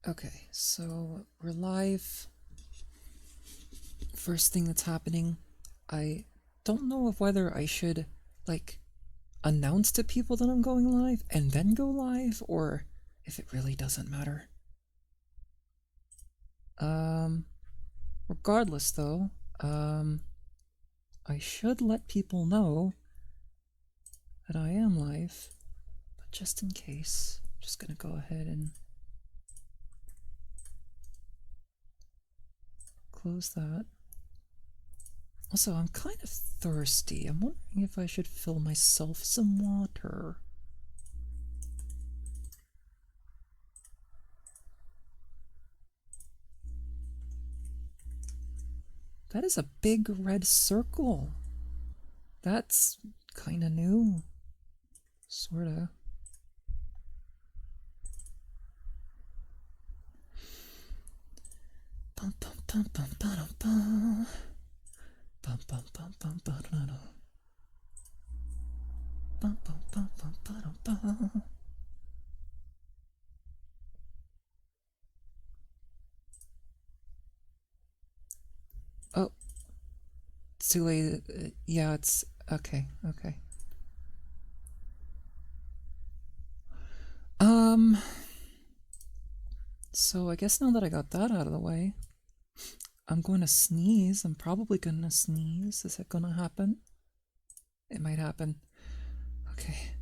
Okay, so we're live. First thing that's happening, I don't know of whether I should, like, announce to people that I'm going live and then go live, or if it really doesn't matter. Regardless though, I should let people know that I am live, but just in case, I'm just gonna go ahead and close that. Also, I'm kind of thirsty. I'm wondering if I should fill myself some water. That is a big red circle. That's kind of new. Sorta. Bum bum bum bum bum bum. Bum bum bum bum bum bum. Bum bum bum bum bum bum. Oh, it's too late. Yeah, it's okay. Okay. Um. So I guess now that I got that out of the way, I'm going to sneeze. I'm probably gonna sneeze. Is it gonna happen? It might happen. Okay.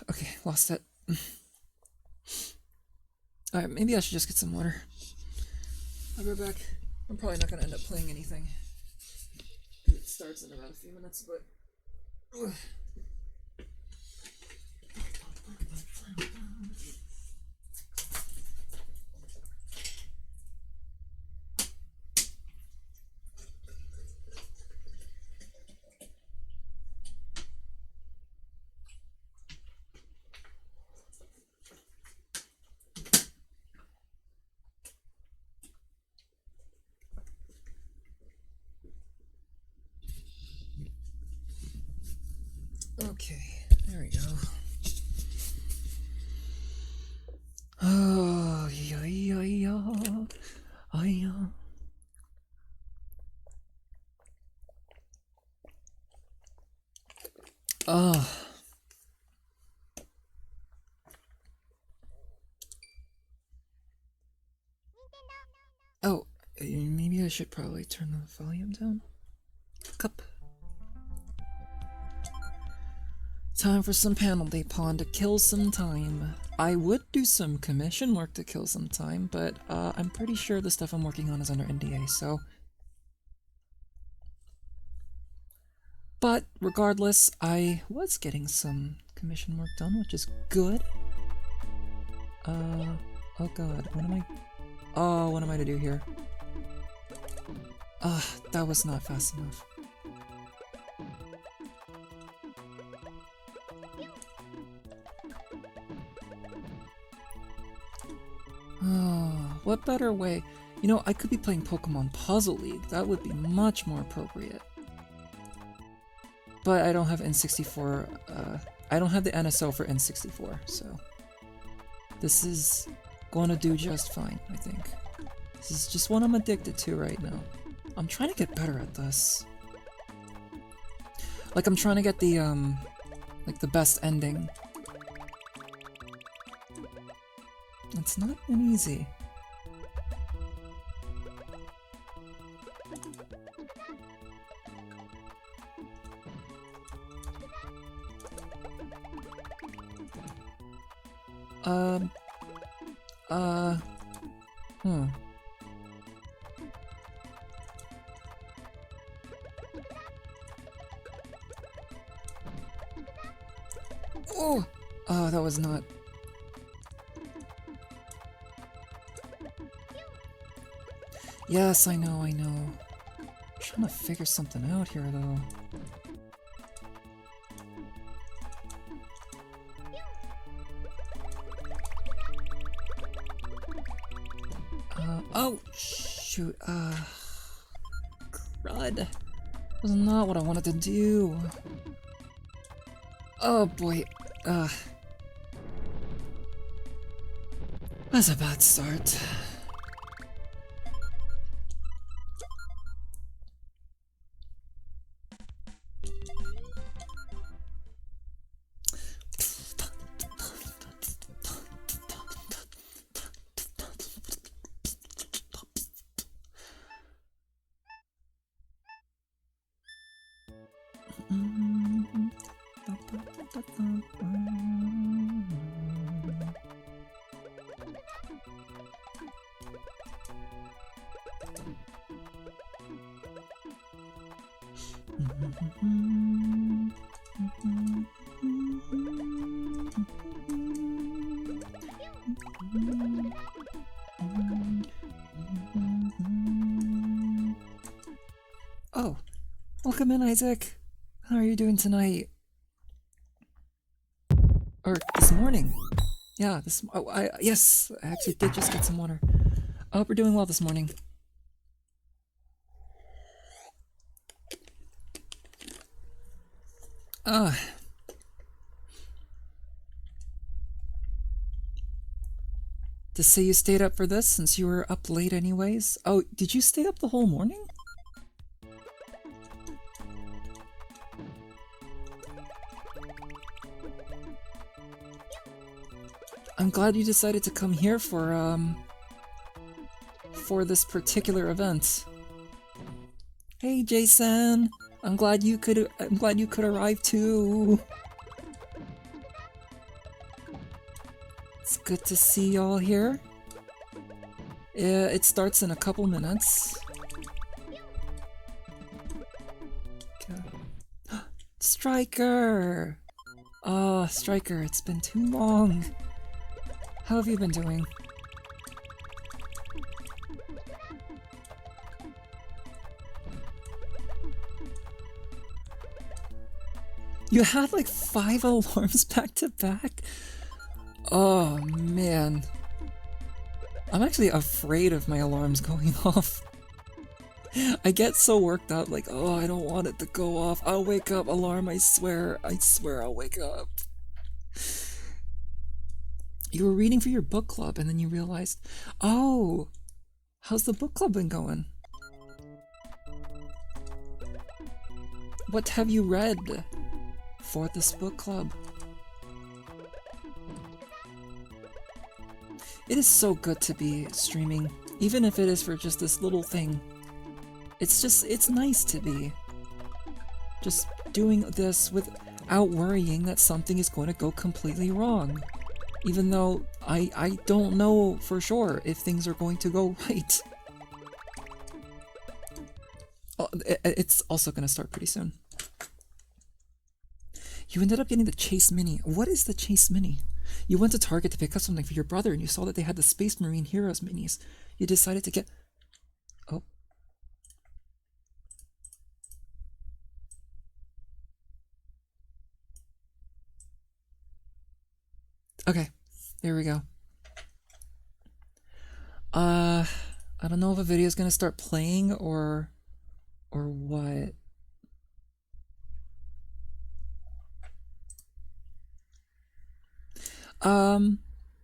Okay, lost it. Alright, maybe I should just get some water. I'll be back. I'm probably not gonna end up playing anything. It starts in about a few minutes, but. Okay, there we go. Oh, yeah, yeah, yeah. Yeah. Oh. Oh, maybe I should probably turn the volume down. Cup. Time for some panel day pawn to kill some time. I would do some commission work to kill some time, but I'm pretty sure the stuff I'm working on is under NDA, so. But regardless, I was getting some commission work done, which is good. Oh god, what am I? Oh, what am I to do here? That was not fast enough. Oh, what better way? You know, I could be playing Pokemon Puzzle League. That would be much more appropriate. But I don't have N64, I don't have the NSO for N64, so this is gonna do just fine, I think. This is just what I'm addicted to right now. I'm trying to get better at this. Like, I'm trying to get the, like, the best ending. It's not been easy. Hmm. Oh! Oh, that was not... Yes, I know, I know. I'm trying to figure something out here, though. Oh, shoot, Run. Was not what I wanted to do. Oh boy. That's a bad start. Oh, welcome in, Isaac. How are you doing tonight? Or this morning? Yeah, yes, I actually did just get some water. I hope we're doing well this morning. To say you stayed up for this since you were up late anyways? Oh, did you stay up the whole morning? I'm glad you decided to come here for this particular event. Hey Jason, I'm glad you could arrive too. It's good to see y'all here. It starts in a couple minutes. Okay. Striker! Oh, Striker, it's been too long. How have you been doing? You had like 5 alarms back to back? Oh man. I'm actually afraid of my alarms going off. I get so worked up, like, oh, I don't want it to go off. I'll wake up, alarm, I swear I'll wake up. You were reading for your book club and then you realized, oh, how's the book club been going? What have you read for this book club? It is so good to be streaming, even if it is for just this little thing. It's nice to be just doing this without worrying that something is going to go completely wrong. Even though I don't know for sure if things are going to go right. Oh, it's also going to start pretty soon. You ended up getting the Chase Mini. What is the Chase Mini? You went to Target to pick up something for your brother and you saw that they had the Space Marine Heroes minis. You decided to get... Oh. Okay, there we go. I don't know if a video is gonna start playing or what.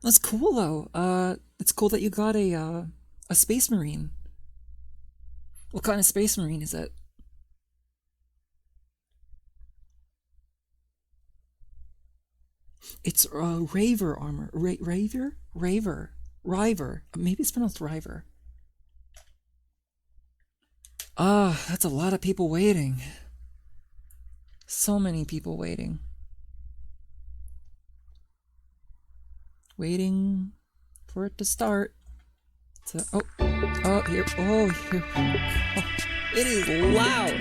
That's cool though. It's cool that you got a Space Marine. What kind of Space Marine is it? It's Raver armor. Raver? River. Maybe it's pronounced River. Ah, that's a lot of people waiting. So many people waiting. Waiting for it to start. Oh, here. It is loud.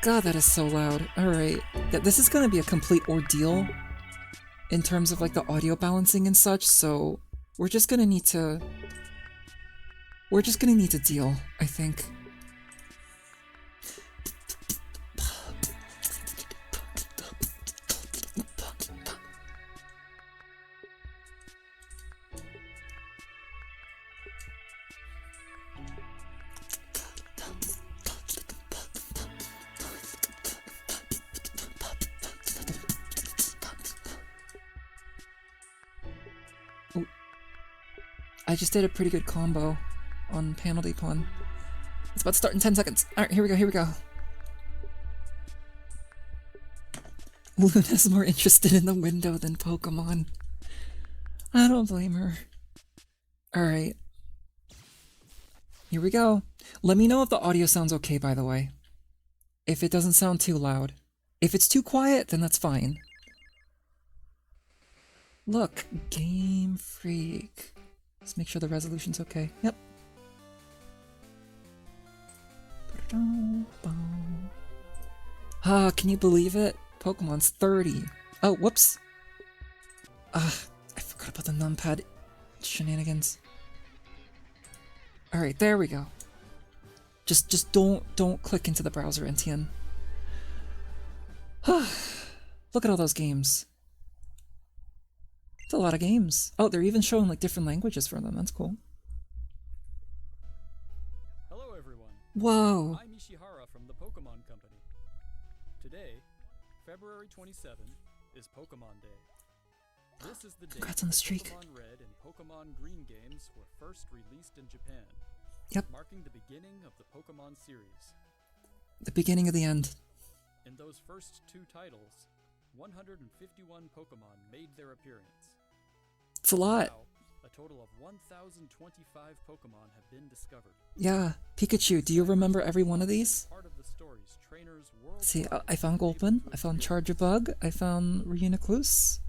God, that is so loud. Alright. Yeah, this is gonna be a complete ordeal in terms of like the audio balancing and such, so we're just gonna need to deal, I think. I just did a pretty good combo on penalty pun. It's about to start in 10 seconds. Alright, here we go, here we go. Luna's more interested in the window than Pokemon. I don't blame her. Alright. Here we go. Let me know if the audio sounds okay, by the way. If it doesn't sound too loud. If it's too quiet, then that's fine. Look, Game Freak. Let's make sure the resolution's okay. Yep. Ah, can you believe it? Pokemon's 30. Oh, whoops. I forgot about the numpad shenanigans. Alright, there we go. Just don't click into the browser, NTN. Look at all those games. It's a lot of games. Oh, they're even showing like different languages for them. That's cool. Hello everyone. Whoa. I'm Ishihara from the Pokemon Company. Today, February 27th, is Pokemon Day. This is the day Congrats on the streak. Pokemon Red and Pokemon Green games were first released in Japan. Yep. Marking the beginning of the Pokemon series. The beginning of the end. In those first two titles, 151 Pokemon made their appearance. It's a lot. Now, a total of 1,025 Pokemon have been discovered. Yeah. Pikachu, do you remember every one of these? Part of the stories trainers See, worldwide I found Gulpin, I found Charjabug, I found Reuniclus.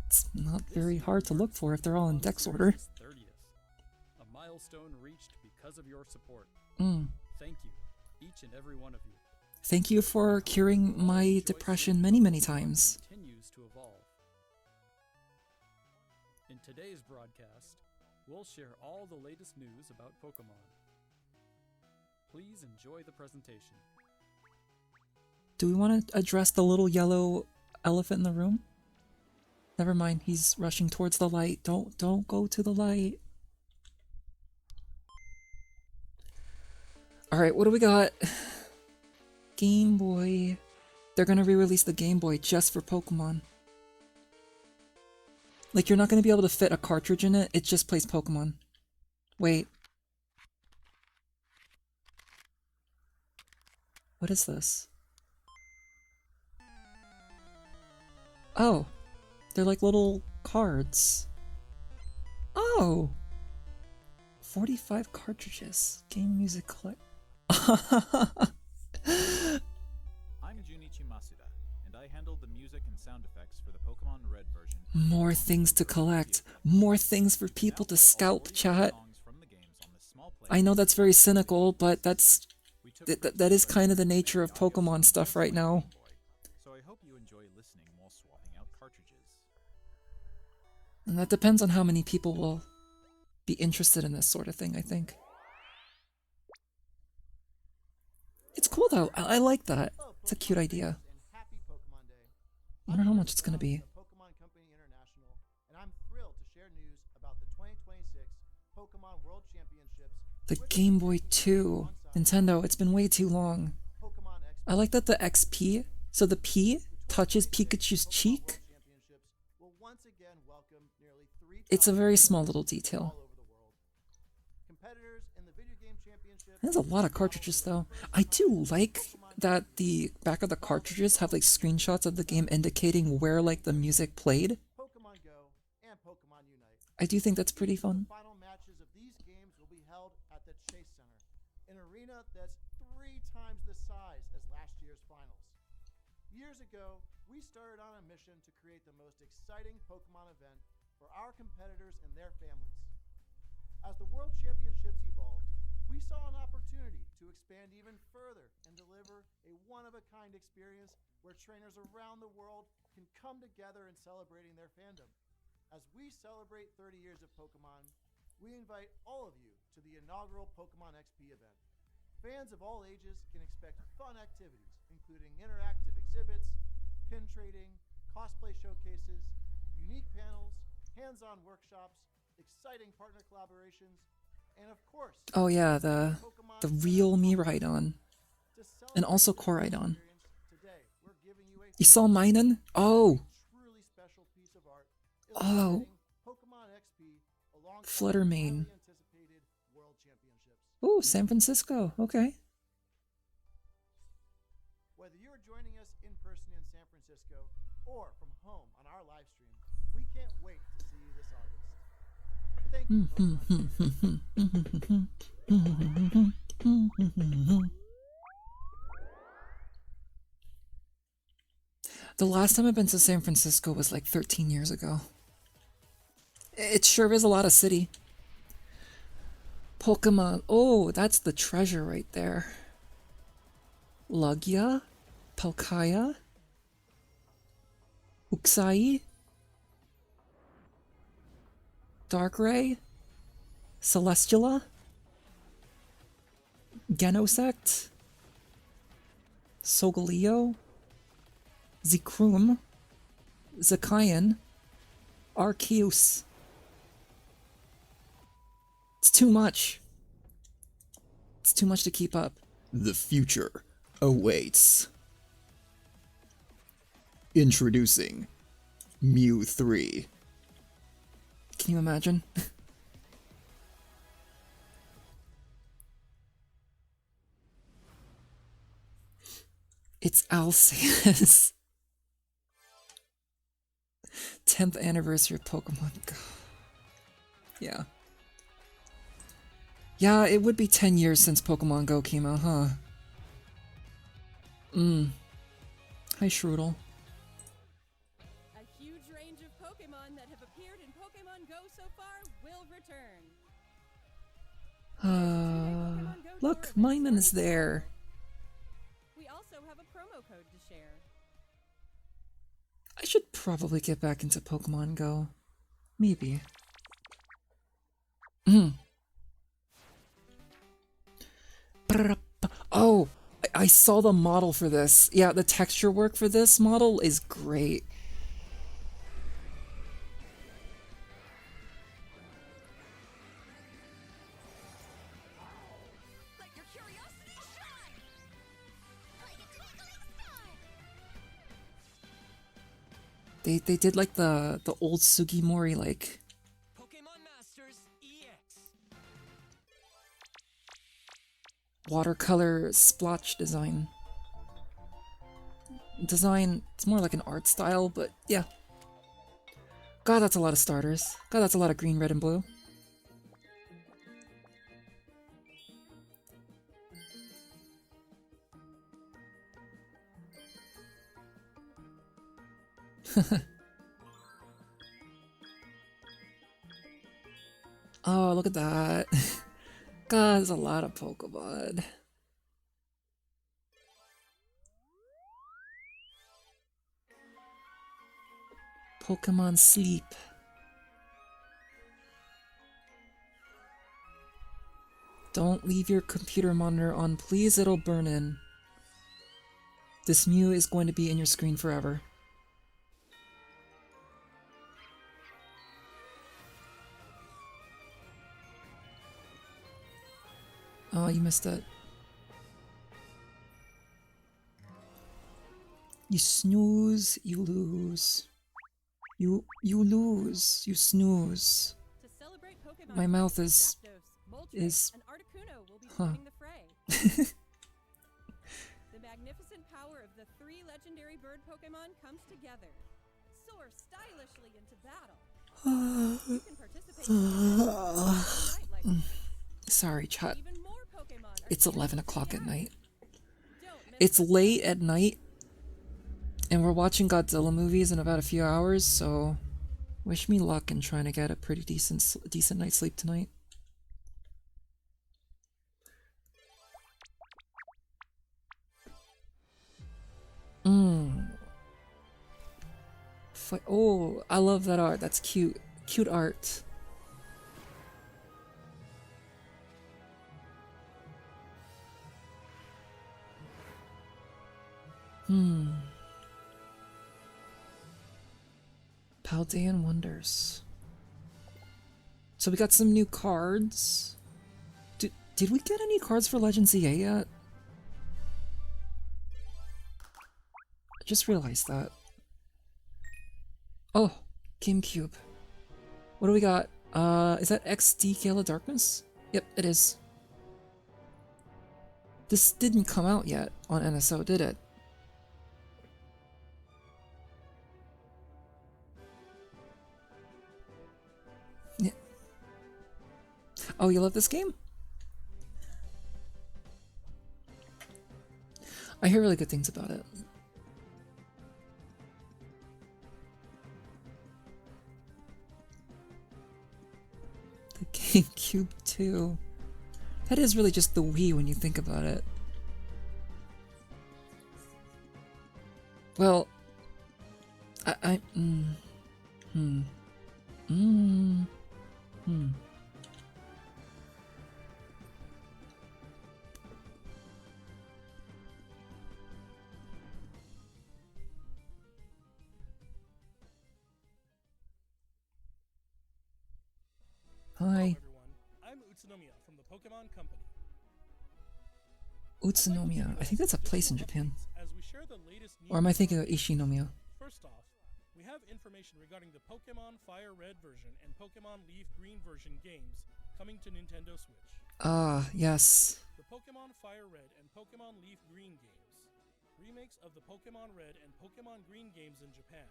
It's not very hard to look for if they're all in dex order. 30th. A milestone reached because of your support. Thank you, each and every one of you. Thank you for curing my depression many, many times. Continues to evolve. In today's broadcast, we'll share all the latest news about Pokemon. Please enjoy the presentation. Do we want to address the little yellow elephant in the room? Never mind, he's rushing towards the light. Don't go to the light. Alright, what do we got? Game Boy. They're gonna re-release the Game Boy just for Pokemon. Like, you're not gonna be able to fit a cartridge in it, it just plays Pokemon. Wait. What is this? Oh. They're like little cards. Oh! 45 cartridges. Game music collect. I'm Junichi Masuda, and I handle the music and sound effects for the Pokemon Red version. More things to collect. More things for people to scalp, chat. I know that's very cynical, but that is kind of the nature of Pokemon stuff right now. So I hope you enjoy listening while swapping out cartridges. And that depends on how many people will be interested in this sort of thing, I think. It's cool though, I like that. It's a cute idea. I wonder how much it's gonna be. Pokemon Company International, and I'm thrilled to share news about the 2026 Pokemon World Championships. The Game Boy 2. Nintendo, it's been way too long. I like that the XP, so the P touches Pikachu's cheek. It's a very small little detail. There's a lot of cartridges though. I do like that the back of the cartridges have like screenshots of the game indicating where like the music played. I do think that's pretty fun. Final matches of these games will be held at the Chase Center, an arena that's 3 times the size as last year's finals. Years ago, we started on a mission to create the most exciting Pokemon event for our competitors and their families. As the World Championships evolved, we saw an opportunity to expand even further and deliver a one-of-a-kind experience where trainers around the world can come together in celebrating their fandom. As we celebrate 30 years of Pokemon, we invite all of you to the inaugural Pokemon XP event. Fans of all ages can expect fun activities, including interactive exhibits, pin trading, cosplay showcases, unique panels, hands-on workshops, exciting partner collaborations, and of course, Oh yeah, the real Miraidon. And also Koraidon. You saw Minun? Oh! Oh! Fluttermane. anticipated World Championships. Oh, San Francisco. Okay. Whether you are joining us in person in San Francisco or from home on our live stream, we can't wait to see you this August. Thank you, Pokemon. The last time I've been to San Francisco was like 13 years ago. It sure is a lot of city. Pokemon. Oh, that's the treasure right there. Lugia, Palkia, Uxai, Darkrai, Celestula, Genosect, Solgaleo, Zekrom, Zacian, Arceus. It's too much. It's too much to keep up. The future awaits. Introducing Mew 3. Can you imagine? It's Arceus. 10th anniversary of Pokemon Go. Yeah. Yeah, it would be 10 years since Pokemon Go came out, huh? Hi, Shroodle. A huge range of Pokemon that have appeared in Pokemon Go so far will return. Look, Minun is there. We also have a promo code to share. I should probably get back into Pokemon Go. Maybe. Oh, I saw the model for this. Yeah, the texture work for this model is great. Let your curiosity shine! Like a twinkling star! They did like the old Sugimori like Pokemon Masters EX. watercolor splotch design. It's more like an art style, but yeah. God, that's a lot of starters. God, that's a lot of green, red, and blue. Oh, look at that. God, there's a lot of Pokemon. Pokemon Sleep. Don't leave your computer monitor on, please, it'll burn in. This Mew is going to be in your screen forever. Oh, you missed it. You snooze, you lose. You lose, you snooze. To celebrate Pokemon My Go, mouth is- Zapdos, Moltres, is- and Articuno will be huh. joining the fray. The magnificent power of the three legendary bird Pokemon comes together. Soar stylishly into battle. You can participate in nightlife. Sorry, chat. Even more Pokemon are It's scheduled 11 to o'clock at arrive. night. Don't miss It's the late at night, and we're watching Godzilla movies in about a few hours, so wish me luck in trying to get a pretty decent night's sleep tonight. Oh, I love that art. That's cute. Cute art. Paldean Wonders. So we got some new cards. Did we get any cards for Legends EA yet? I just realized that. Oh, GameCube. What do we got? Is that XD Gale of Darkness? Yep, it is. This didn't come out yet on NSO, did it? Yeah. Oh, you love this game? I hear really good things about it. The GameCube 2. That is really just the Wii when you think about it. Well, Hi. Everyone, I'm Utsunomiya from the Pokemon Company. Utsunomiya. I think that's a place in Japan. As we share the latest Or am I news thinking of about- Ishinomiya? First off, we have information regarding the Pokemon Fire Red version and Pokemon Leaf Green version games coming to Nintendo Switch. Ah, yes. The Pokemon Fire Red and Pokemon Leaf Green games, remakes of the Pokemon Red and Pokemon Green games in Japan,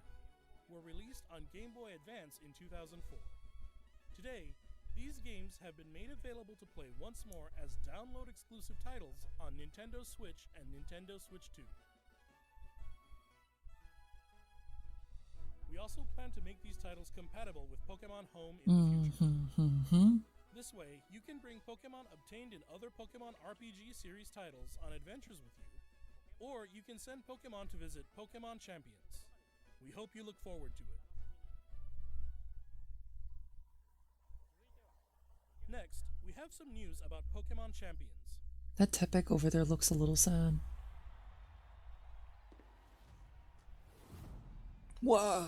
were released on Game Boy Advance in 2004. Today, these games have been made available to play once more as download-exclusive titles on Nintendo Switch and Nintendo Switch 2. We also plan to make these titles compatible with Pokemon Home in the future. This way, you can bring Pokemon obtained in other Pokemon RPG series titles on adventures with you, or you can send Pokemon to visit Pokemon Champions. We hope you look forward to it. Next, we have some news about Pokemon Champions. That Tepec over there looks a little sad. Whoa!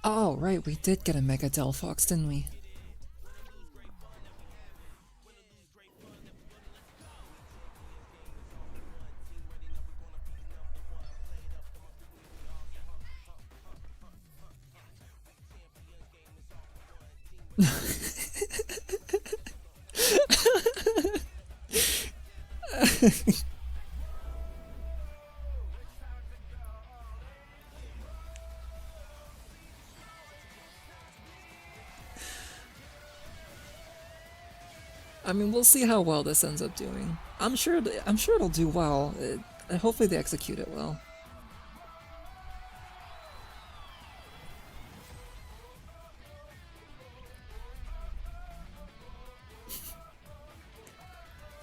Oh, right, we did get a Mega Delphox, didn't we? I mean, we'll see how well this ends up doing. I'm sure it'll do well. Hopefully they execute it well.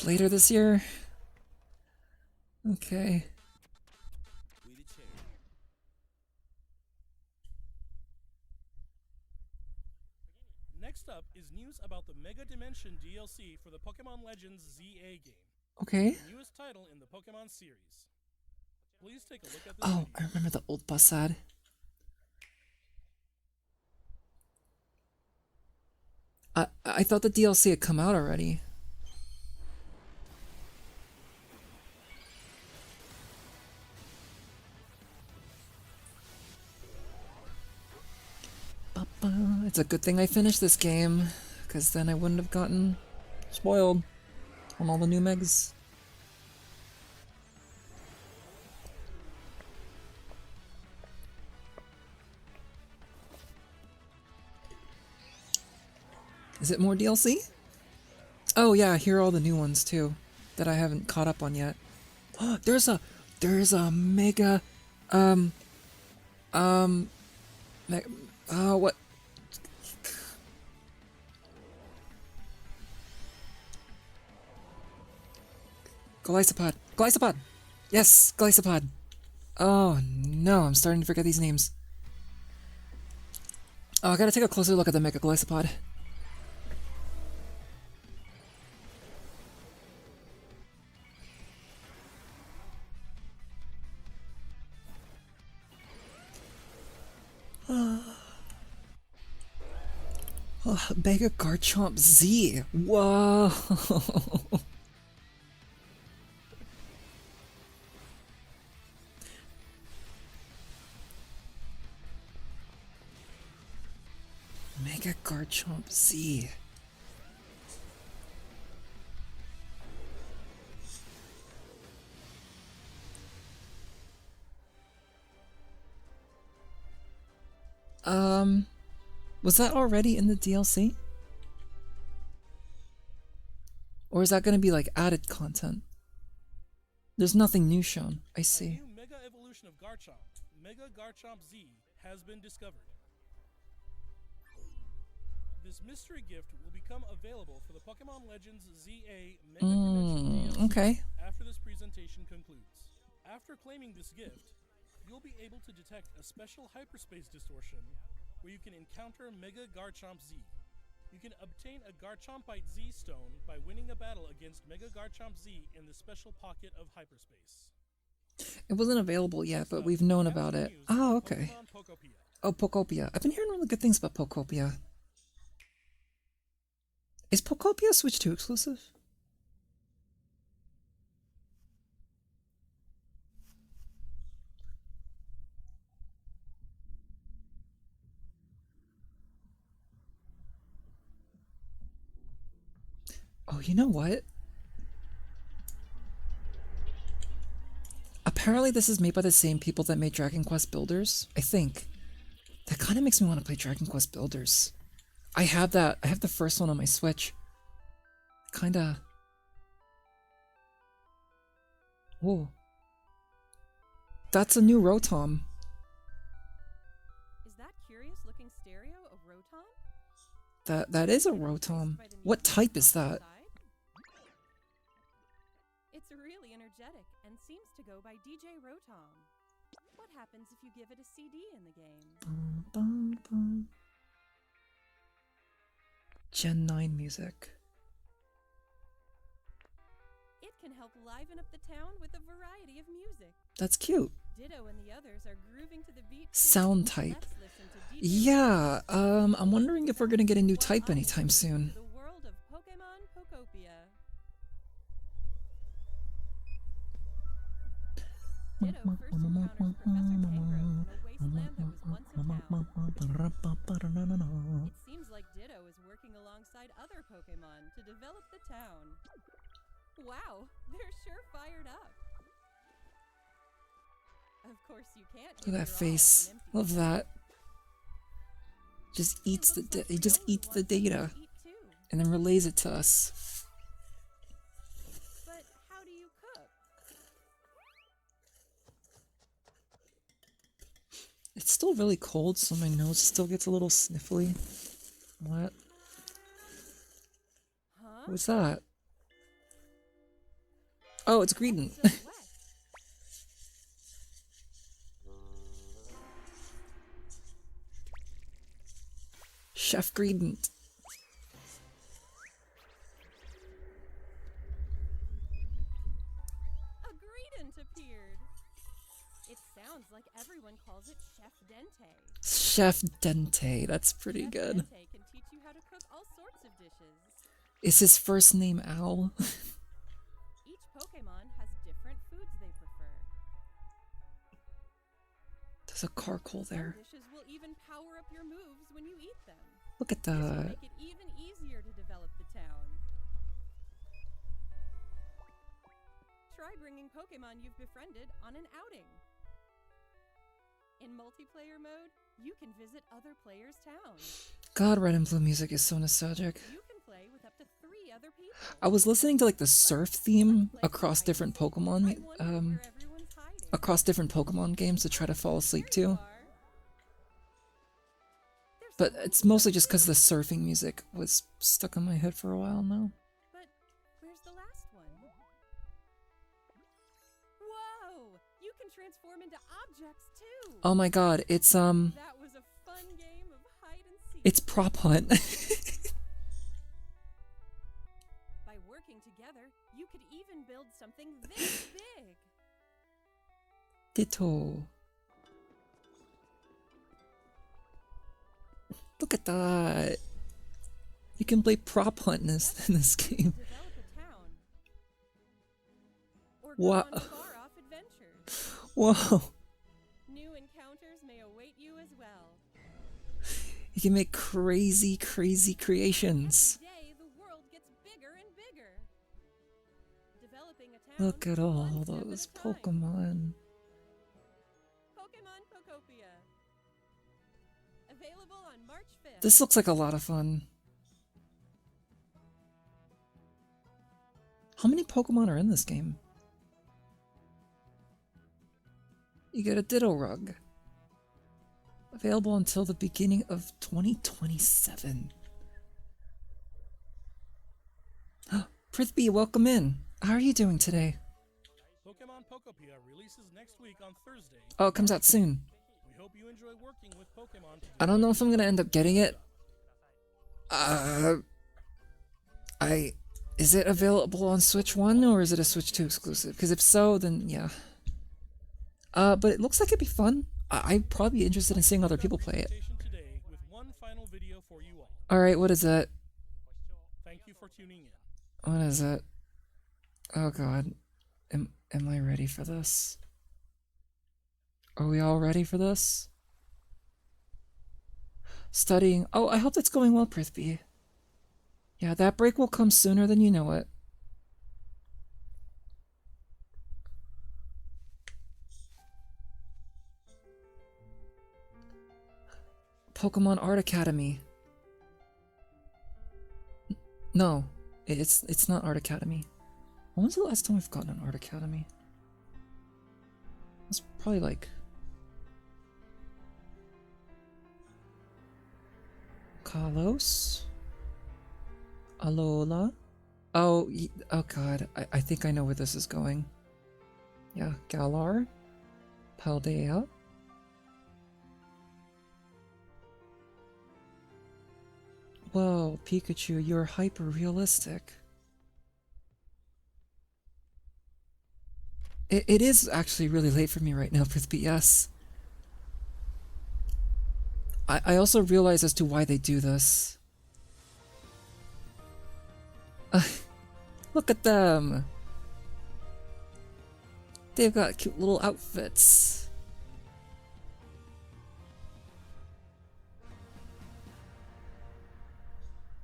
Later this year? Okay. Next up is news about the Mega Dimension DLC for the Pokemon Legends ZA game, Okay. the newest title in the Pokemon series. Please take a look at this Oh, I video. remember the old bus ad. I thought the DLC had come out already. It's a good thing I finished this game, because then I wouldn't have gotten spoiled on all the new megs. Is it more DLC? Oh yeah, here are all the new ones too, that I haven't caught up on yet. There's a mega, what? Glycopod! Glycopod! Yes, Glycopod! Oh no, I'm starting to forget these names. Oh, I gotta take a closer look at the Mega Glycopod. Oh, Mega Garchomp Z. Whoa. Mega Garchomp Z. Was that already in the DLC? Or is that going to be like added content? There's nothing new shown. I A see. new Mega Evolution of Garchomp, Mega Garchomp Z, has been discovered. This mystery gift will become available for the Pokemon Legends ZA Mega Connection DLC Okay. after this presentation concludes. After claiming this gift, you'll be able to detect a special hyperspace distortion where you can encounter Mega Garchomp Z. You can obtain a Garchompite Z stone by winning a battle against Mega Garchomp Z in the special pocket of hyperspace. It wasn't available yet, but Next we've up, known we have about some it. news Oh, on okay. Pokemon Pokopia. Oh, Pokopia. I've been hearing really good things about Pokopia. Is Pokopia Switch 2 exclusive? Oh, you know what? Apparently this is made by the same people that made Dragon Quest Builders, I think. That kind of makes me want to play Dragon Quest Builders. I have that. I have the first one on my Switch. Kinda. Whoa. That's a new Rotom. Is that curious looking stereo a Rotom? That is a Rotom. What type is that? It's really energetic and seems to go by DJ Rotom. What happens if you give it a CD in the game? Bum, bum, bum. Gen 9 music. It can help liven up the town with a variety of music. That's cute. Ditto and the others are grooving to the beat. too. Sound type. Let's listen to DJ Yeah, I'm wondering if we're gonna get a new Rotom type anytime soon. to the world of Pokemon Pokopia. Ditto first encounters Professor Tangrowth in a wasteland that was once a town. It seems like Ditto is working alongside other Pokemon to develop the town. Wow, they're sure fired up. Of course you can't. Look at that face. Love that. Just eats the it just eats the data and then relays it to us. But how do you cook? It's still really cold, so my nose still gets a little sniffly. What? Huh? What's that? Oh, it's Greedent. So wet. Chef Greedent. A Greedent appeared. It sounds like everyone calls it Chef Dente. Chef Dente. That's pretty Chef good. Dente can teach you how to cook all sorts of dishes. Is his first name Owl? Each Pokemon has different foods they prefer. There's a Carkol Some there. dishes will even power up your moves when you eat them. Look at This will that. make it even easier to develop the town. Try bringing Pokemon you've befriended on an outing. In multiplayer mode, you can visit other players' towns. God, Red and Blue music is so nostalgic. You can play with up to 3 other people. I was listening to like the surf theme Let's play across some different hide and seek. Pokemon, I wonder where everyone's hiding. across different Pokemon games to try to fall asleep There you to. are. There's But someone it's who mostly knows just because the you. surfing music was stuck in my head for a while now. But where's the last one? Whoa! You can transform into objects too. Oh my god, it's That was a fun game of hide and seek. it's Prop Hunt. By working together, you could even build something this big. Ditto. Look at that. You can play prop hunt in this game. Develop a town. Or go Wow. on far-off adventures. Whoa. New encounters may await you as well. You can make crazy, crazy creations. Every day, the world gets bigger and bigger. Developing a town. Look at all one step those at a time. Pokemon. Pokemon Pokopia. Available on March 5th. This looks like a lot of fun. How many Pokemon are in this game? You get a Ditto Rug. Available until the beginning of 2027. Prithvi, welcome in. How are you doing today? Pokemon Pokopia releases next week on Thursday. Oh, it comes out soon. We hope you enjoy working with Pokemon to I don't know if I'm gonna end up getting it. Is it available on Switch 1 or is it a Switch 2 exclusive? Because if so, then yeah. But it looks like it'd be fun. I'd probably be interested in seeing other people play it. presentation today with one final video for you all. Alright, what is that? Thank you for tuning in. What is it? Oh god. Am I ready for this? Are we all ready for this? Studying. Oh, I hope that's going well, Prithvi. Yeah, that break will come sooner than you know it. Pokemon Art Academy. No, it's not Art Academy. When was the last time I've gotten an Art Academy? It's probably like Kalos? Alola? Oh, oh god, I think I know where this is going. Yeah, Galar? Paldea? Whoa, Pikachu, you're hyper-realistic. It is actually really late for me right now, Prithvi, yes. I also realize as to why they do this. Look at them! They've got cute little outfits.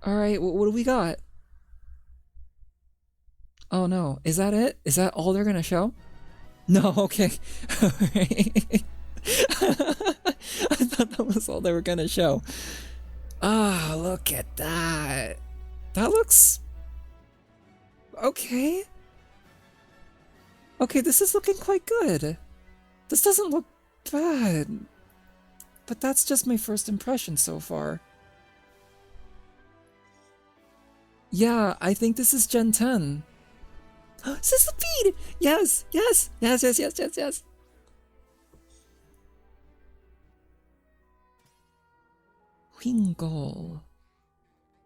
Alright, what do we got? Oh no, is that it? Is that all they're gonna show? No, okay. Alright. I thought that was all they were gonna show. Ah, look at that. That looks... okay. Okay, this is looking quite good. This doesn't look bad. But that's just my first impression so far. Yeah, I think this is Gen 10. Sizzlipede! Yes, yes, yes, yes, yes, yes, yes. Wingull.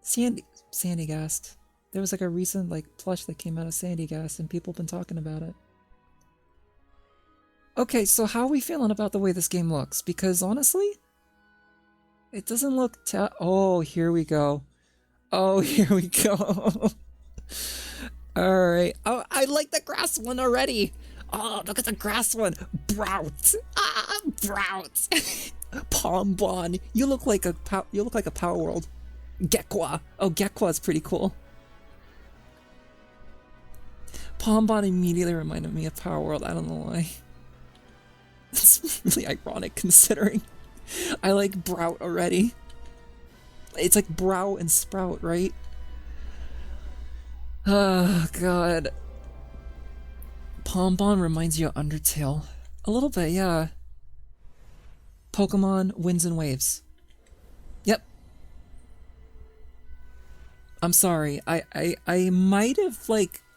Sandygast. There was like a recent plush that came out of Sandygast and people have been talking about it. Okay, so how are we feeling about the way this game looks? Because honestly, it doesn't look oh, here we go. Oh, here we go. Alright. Oh, I like the grass one already. Oh, look at the grass one. Brout. Ah, Brout. Pombon. You look like a Power World. Gekwa. Oh, Gekwa's pretty cool. Pombon immediately reminded me of Power World. I don't know why. It's really ironic considering I like Brout already. It's like Brow and Sprout, right? Oh, God. Pombon reminds you of Undertale. A little bit, yeah. Pokemon Winds and Waves. Yep. I'm sorry. I might have,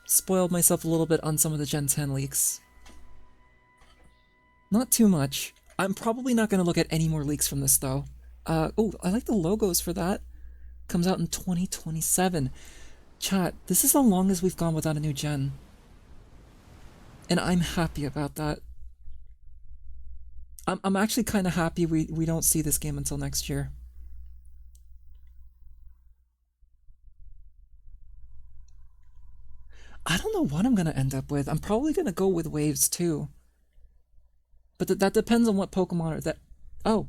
spoiled myself a little bit on some of the Gen 10 leaks. Not too much. I'm probably not going to look at any more leaks from this, though. Oh, I like the logos for that. Comes out in 2027. Chat, this is the longest we've gone without a new gen. And I'm happy about that. I'm actually kind of happy we don't see this game until next year. I don't know what I'm gonna end up with. I'm probably gonna go with waves too. But that depends on what Pokemon are that. Oh,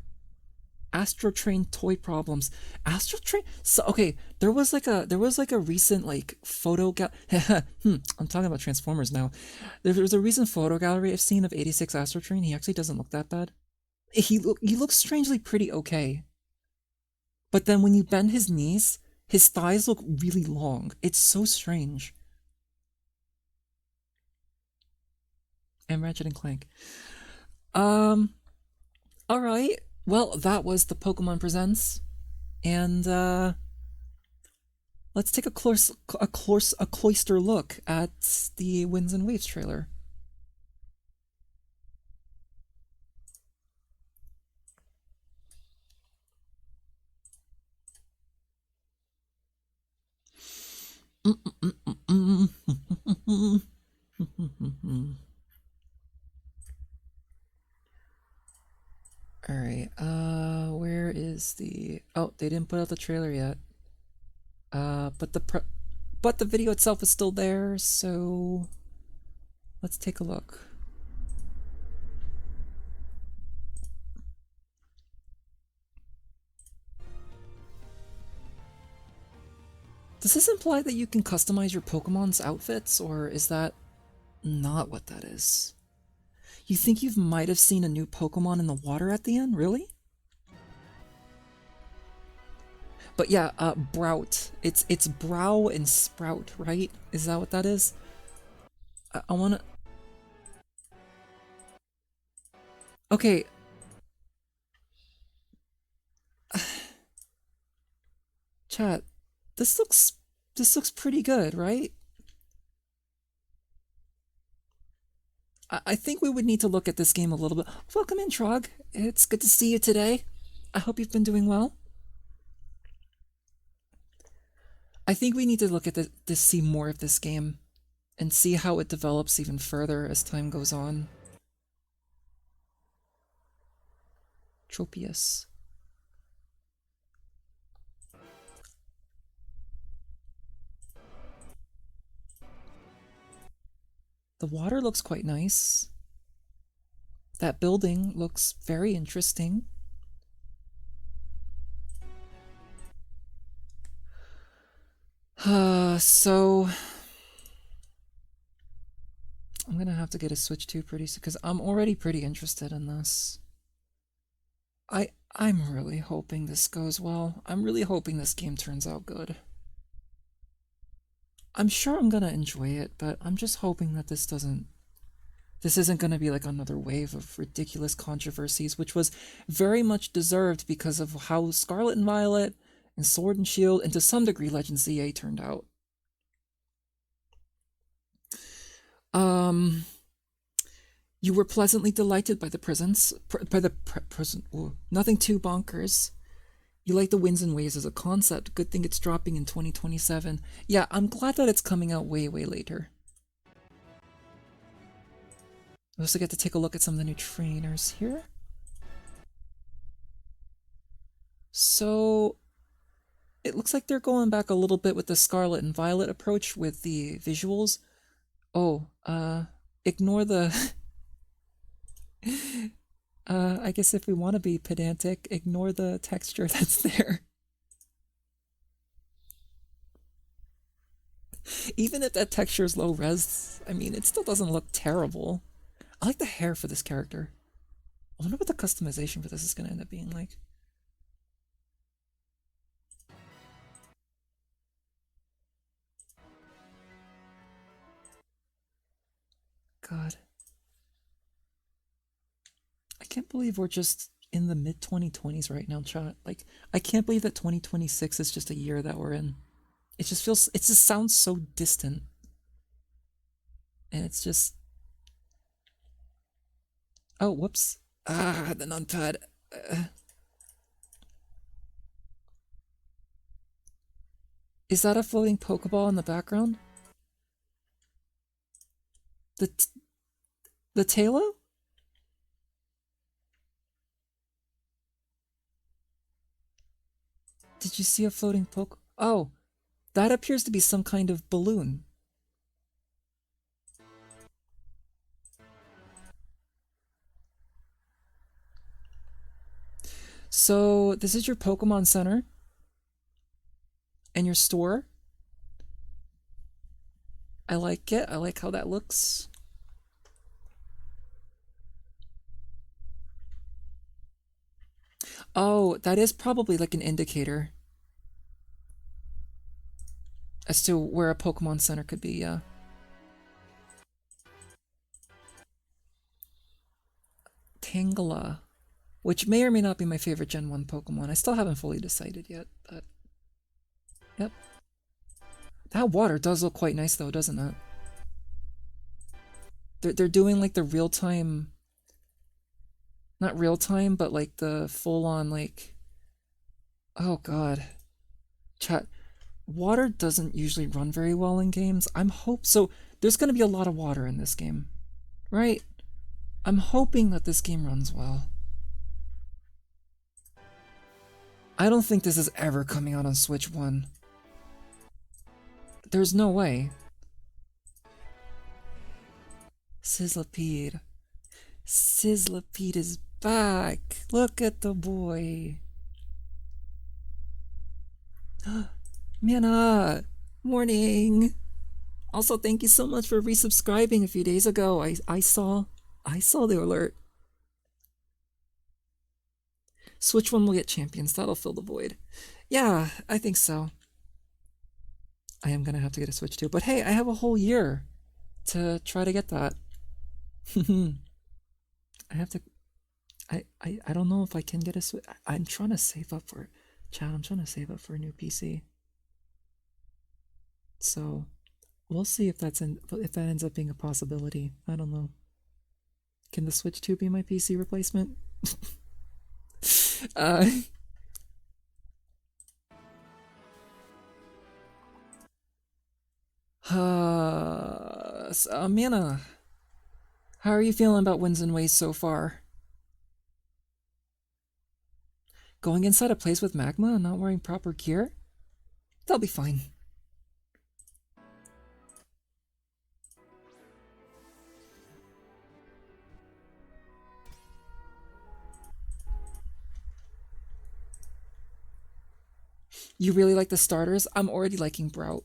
Astro Train toy problems. Astro Train. So okay, there was like a recent like I'm talking about Transformers now. There was a recent photo gallery I've seen of 86 Astro Train. He actually doesn't look that bad. He looks strangely pretty okay. But then when you bend his knees, his thighs look really long. It's so strange. And Ratchet and Clank. Alright. Well, that was the Pokemon Presents. And let's take a cloister look at the Winds and Waves trailer. Alright, where is the... Oh, they didn't put out the trailer yet. But the video itself is still there, so... Let's take a look. Does this imply that you can customize your Pokemon's outfits, or is that not what that is? You think you might have seen a new Pokemon in the water at the end? Really? But yeah, Brout. It's Brow and Sprout, right? Is that what that is? I wanna... Okay. Chat, this looks pretty good, right? I think we would need to look at this game a little bit. Welcome in, Trog. It's good to see you today. I hope you've been doing well. I think we need to look at to see more of this game and see how it develops even further as time goes on. Tropius. The water looks quite nice. That building looks very interesting. So I'm gonna have to get a Switch 2 pretty soon because I'm already pretty interested in this. I'm really hoping this goes well. I'm really hoping this game turns out good. I'm sure I'm gonna enjoy it, but I'm just hoping that this isn't gonna be like another wave of ridiculous controversies, which was very much deserved because of how Scarlet and Violet and Sword and Shield, and to some degree Legends ZA turned out. You were pleasantly delighted by the presents, nothing too bonkers. You like the Winds and Waves as a concept. Good thing it's dropping in 2027. Yeah, I'm glad that it's coming out way, way later. I also get to take a look at some of the new trainers here. So it looks like they're going back a little bit with the Scarlet and Violet approach with the visuals. Oh, ignore the... I guess if we want to be pedantic, ignore the texture that's there. Even if that texture is low res, I mean, it still doesn't look terrible. I like the hair for this character. I wonder what the customization for this is going to end up being like. God. I can't believe we're just in the mid-2020s right now, chat. Like, I can't believe that 2026 is just a year that we're in. It just sounds so distant. And it's just... Oh, whoops. Ah, the numpad. Is that a floating Pokeball in the background? The Tailo? Did you see a floating poke? Oh, that appears to be some kind of balloon. So this is your Pokemon Center and your store. I like it. I like how that looks. Oh, that is probably like an indicator as to where a Pokemon Center could be, yeah. Tangela, which may or may not be my favorite Gen 1 Pokemon. I still haven't fully decided yet, but... Yep. That water does look quite nice though, doesn't it? They're doing like the real-time... Not real-time, but like the full-on like... Oh god. Chat. Water doesn't usually run very well in games. So there's gonna be a lot of water in this game. Right? I'm hoping that this game runs well. I don't think this is ever coming out on Switch 1. There's no way. Sizzlipede. Sizzlipede is back. Look at the boy. Mina, morning. Also, thank you so much for resubscribing a few days ago. I saw the alert. Switch 1 will get champions. That'll fill the void. Yeah, I think so. I am gonna have to get a Switch 2, but hey, I have a whole year to try to get that. I have to... I don't know if I can get a Switch. I'm trying to save up for it. Chat, I'm trying to save up for a new PC. So, we'll see if that ends up being a possibility. I don't know. Can the Switch 2 be my PC replacement? Amina, how are you feeling about Winds and Waves so far? Going inside a place with magma and not wearing proper gear? That'll be fine. You really like the starters? I'm already liking Brout.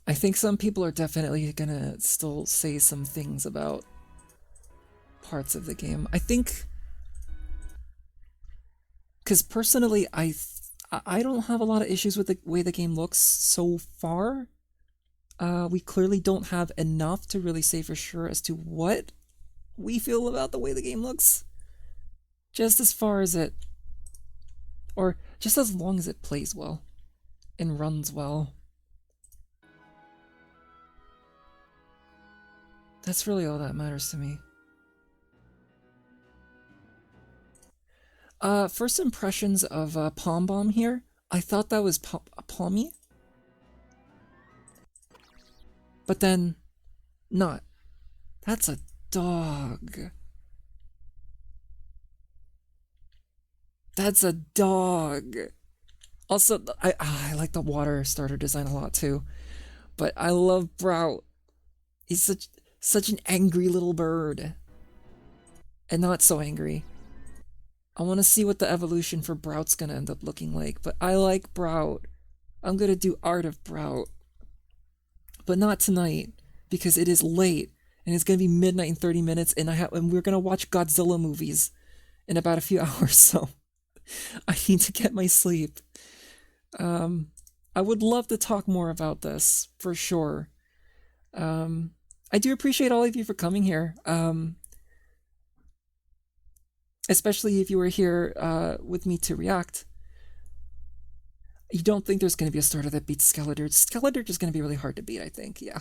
I think some people are definitely gonna still say some things about parts of the game. I think... Because personally, I don't have a lot of issues with the way the game looks so far. We clearly don't have enough to really say for sure as to what we feel about the way the game looks. Just as far as it... Or just as long as it plays well and runs well. That's really all that matters to me. First impressions of Palm Bomb here. I thought that was Palmy. But then, not. That's a dog. That's a dog. Also, I like the water starter design a lot too. But I love Brout. He's such an angry little bird. And not so angry. I want to see what the evolution for Brout's gonna end up looking like, but I like Brout. I'm gonna do art of Brout. But not tonight, because it is late, and it's gonna be midnight in 30 minutes, and we're gonna watch Godzilla movies in about a few hours, so I need to get my sleep. I would love to talk more about this, for sure. I do appreciate all of you for coming here. Especially if you were here with me to react. You don't think there's going to be a starter that beats Skeledirge? Skeledirge is going to be really hard to beat, I think, yeah.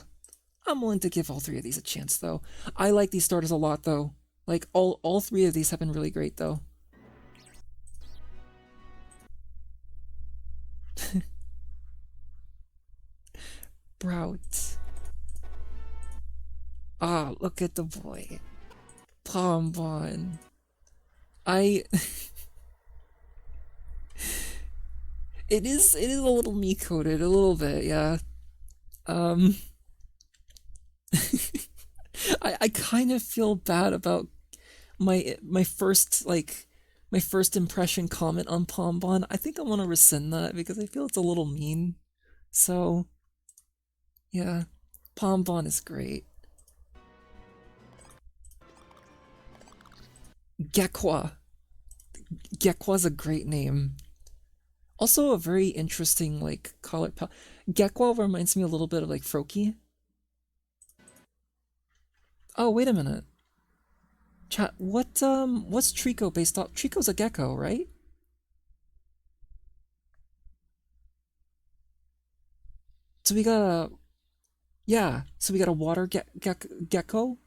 I'm willing to give all three of these a chance, though. I like these starters a lot, though. Like, all three of these have been really great, though. Brout. Ah, look at the boy. Palmbon. It is a little me coded, a little bit, yeah. Um, I kind of feel bad about my first my first impression comment on Pombon. I think I want to rescind that because I feel it's a little mean. So, yeah, Pombon is great. Gekwa. Gekwa's a great name. Also a very interesting color palette. Gekwa reminds me a little bit of Froakie. Oh, wait a minute. Chat, what's Trico based off? Trico's a gecko, right? So we got so we got a water gecko,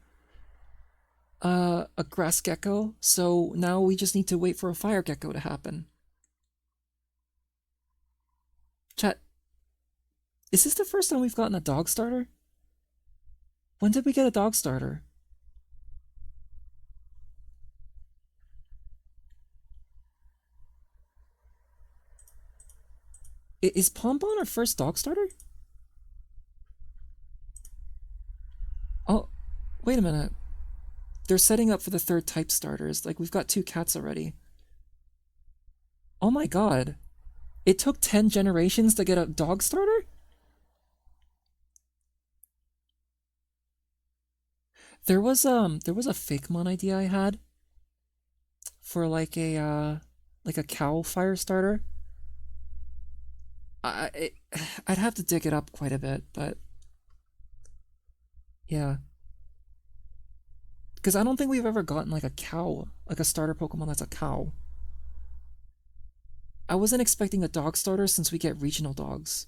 a grass gecko, so now we just need to wait for a fire gecko to happen. Chat, is this the first time we've gotten a dog starter? When did we get a dog starter? Is Pombon our first dog starter? Oh, wait a minute. They're setting up for the third type starters. We've got 2 cats already. Oh my god. It took 10 generations to get a dog starter? There was a Fakemon idea I had for a cow fire starter. I'd have to dig it up quite a bit, but yeah. Because I don't think we've ever gotten a cow, a starter Pokemon that's a cow. I wasn't expecting a dog starter since we get regional dogs.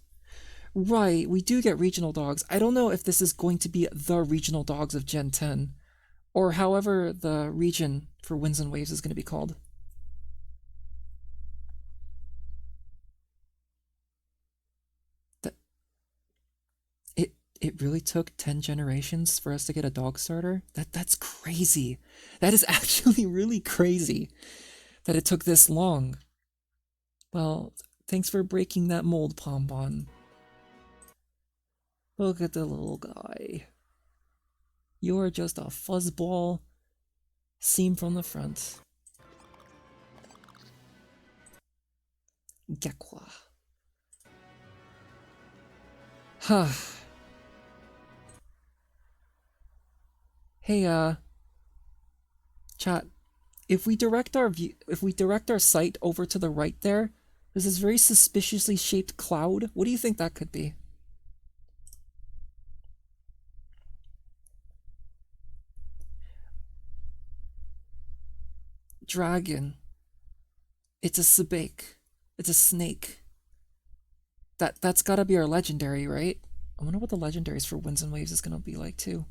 Right, we do get regional dogs. I don't know if this is going to be the regional dogs of Gen 10, or however the region for Winds and Waves is going to be called. It really took 10 generations for us to get a dog starter? That's crazy. That is actually really crazy that it took this long. Well, thanks for breaking that mold, Pombon. Look at the little guy. You're just a fuzzball seen from the front. Gekwa. Huh. Hey, chat. If we direct our sight over to the right there, there's this very suspiciously shaped cloud. What do you think that could be? Dragon. It's a Sebake. It's a snake. That's gotta be our legendary, right? I wonder what the legendaries for Winds and Waves is gonna be like too.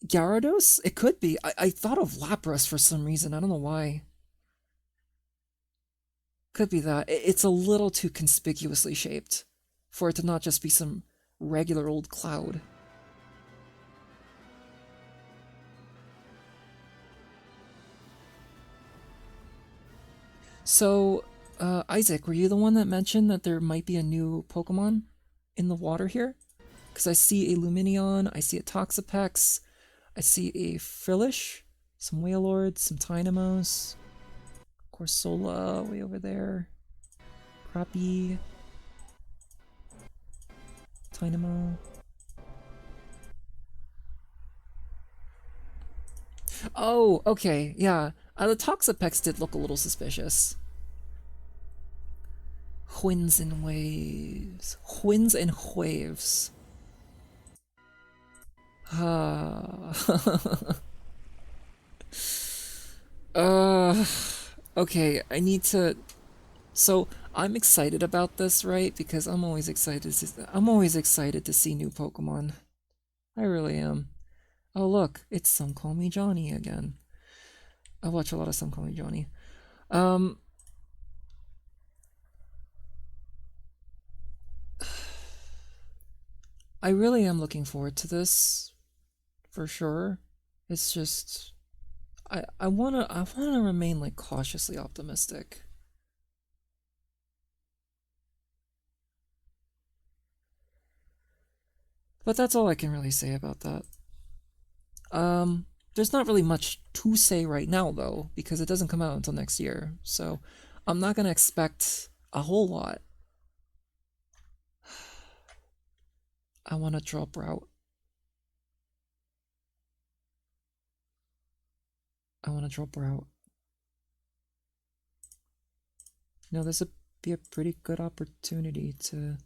Gyarados? It could be. I thought of Lapras for some reason. I don't know why. Could be that. It's a little too conspicuously shaped for it to not just be some regular old cloud. So, Isaac, were you the one that mentioned that there might be a new Pokemon in the water here? Because I see a Lumineon, I see a Toxapex, I see a Frillish, some Wailords, some Tynamos, Corsola way over there, Crappie, Tynamo. Oh, okay, yeah. The Toxapex did look a little suspicious. Winds and Waves. Winds and Waves. Okay, I need to... So, I'm excited about this, right? Because I'm always excited to see new Pokemon. I really am. Oh look, it's Some Call Me Johnny again. I watch a lot of Some Call Me Johnny. I really am looking forward to this, for sure. It's just... I wanna remain like cautiously optimistic. But that's all I can really say about that. There's not really much to say right now though, because it doesn't come out until next year. So I'm not gonna expect a whole lot. I wanna draw Brout. I wanna draw Brout. No, this would be a pretty good opportunity to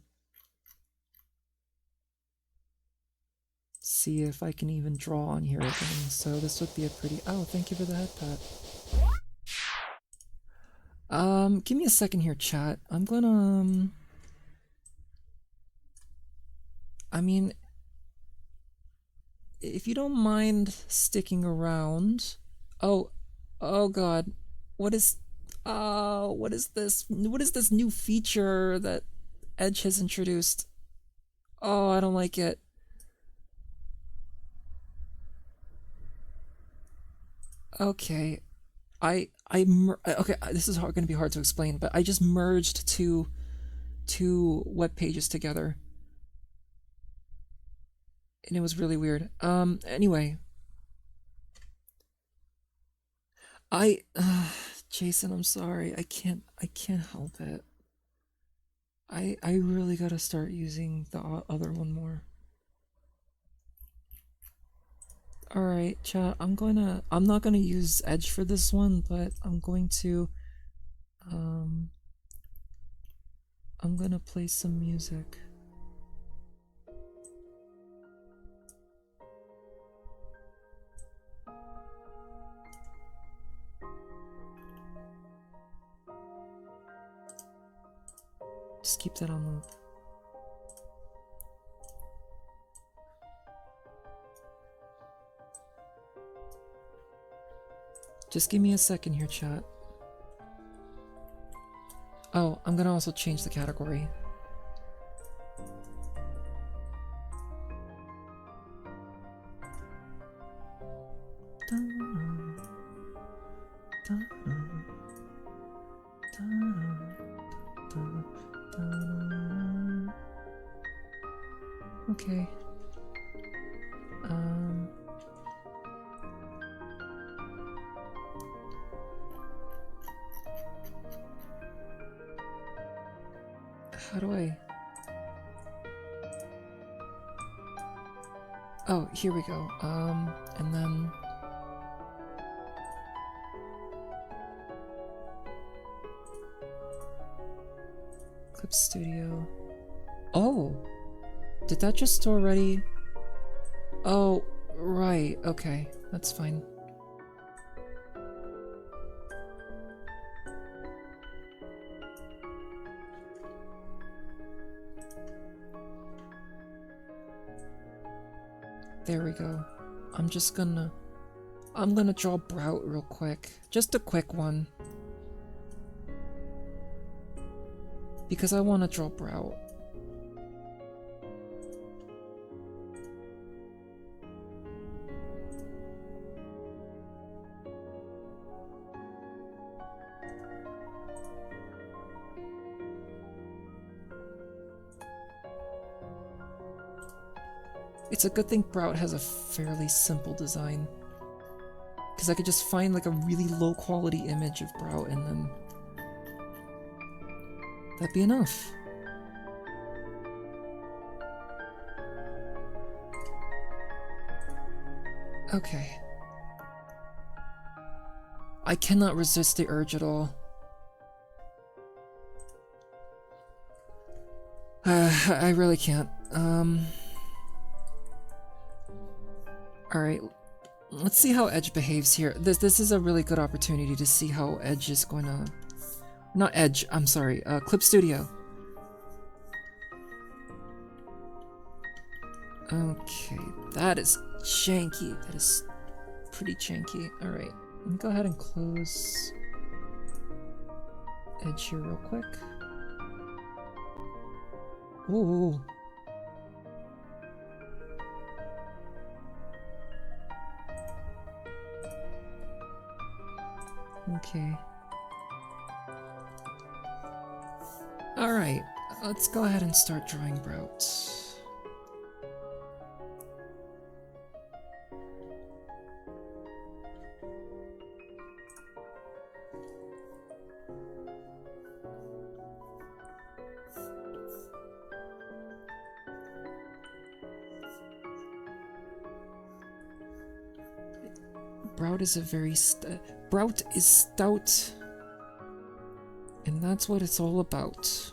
see if I can even draw on here again. So this would be a pretty... Oh, thank you for the head pat. Give me a second here, chat. I'm gonna... I mean... If you don't mind sticking around... Oh god. What is this? What is this new feature that Edge has introduced? Oh, I don't like it. Okay, okay. This is going to be hard to explain, but I just merged two web pages together, and it was really weird. Anyway, Jason, I'm sorry. I can't help it. I really gotta start using the other one more. Alright, chat, I'm not gonna use Edge for this one, but I'm going to, I'm gonna play some music. Just keep that on loop. Just give me a second here, chat. Oh, I'm gonna also change the category. Okay. How do I... Oh, here we go. And then... Clip Studio. Oh! Did that just already... Oh, right, okay. That's fine. There we go. I'm gonna draw Brout real quick. Just a quick one. Because I want to draw Brout. It's a good thing Brout has a fairly simple design. Because I could just find like a really low quality image of Brout and then... that'd be enough. Okay. I cannot resist the urge at all. I really can't. Alright, let's see how Edge behaves here. This is a really good opportunity to see how Edge is going to... Not Edge, I'm sorry, Clip Studio. Okay, that is janky. That is pretty janky. Alright, let me go ahead and close Edge here real quick. Ooh. Okay. Alright, let's go ahead and start drawing Brout. Brout is a very Brout is stout, and that's what it's all about.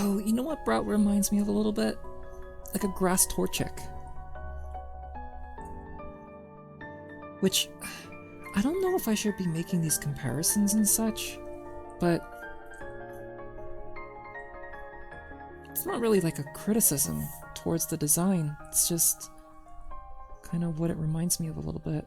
Oh, you know what Brout reminds me of a little bit? Like a grass Torchic. Which, I don't know if I should be making these comparisons and such, but it's not really like a criticism towards the design. It's just kind of what it reminds me of a little bit.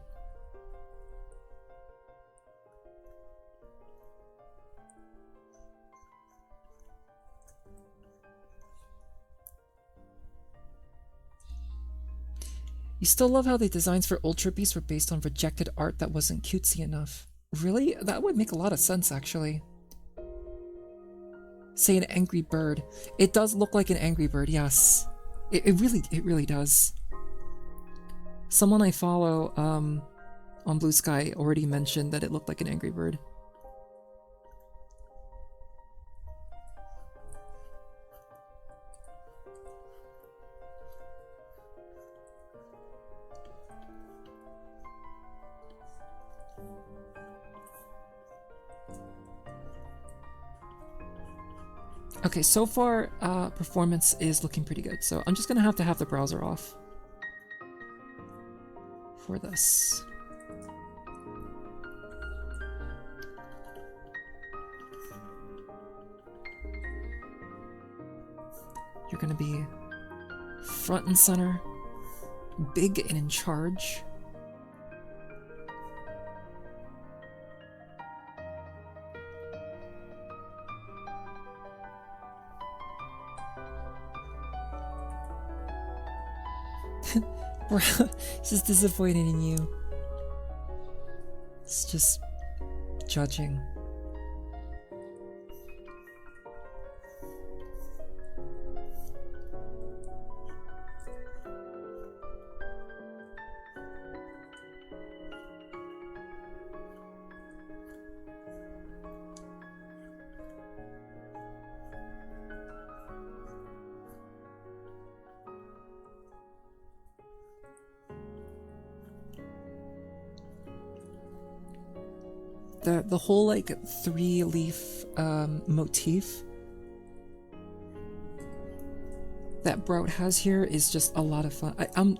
You still love how the designs for Ultra Beast were based on rejected art that wasn't cutesy enough. Really? That would make a lot of sense, actually. Say an angry bird. It does look like an angry bird, yes. It really does. Someone I follow on Blue Sky already mentioned that it looked like an angry bird. Okay, so far, performance is looking pretty good, so I'm just gonna have to have the browser off for this. You're gonna be front and center, big and in charge. It's just disappointed in you. It's just judging. The whole like 3-leaf motif that Brout has here is just a lot of fun. I'm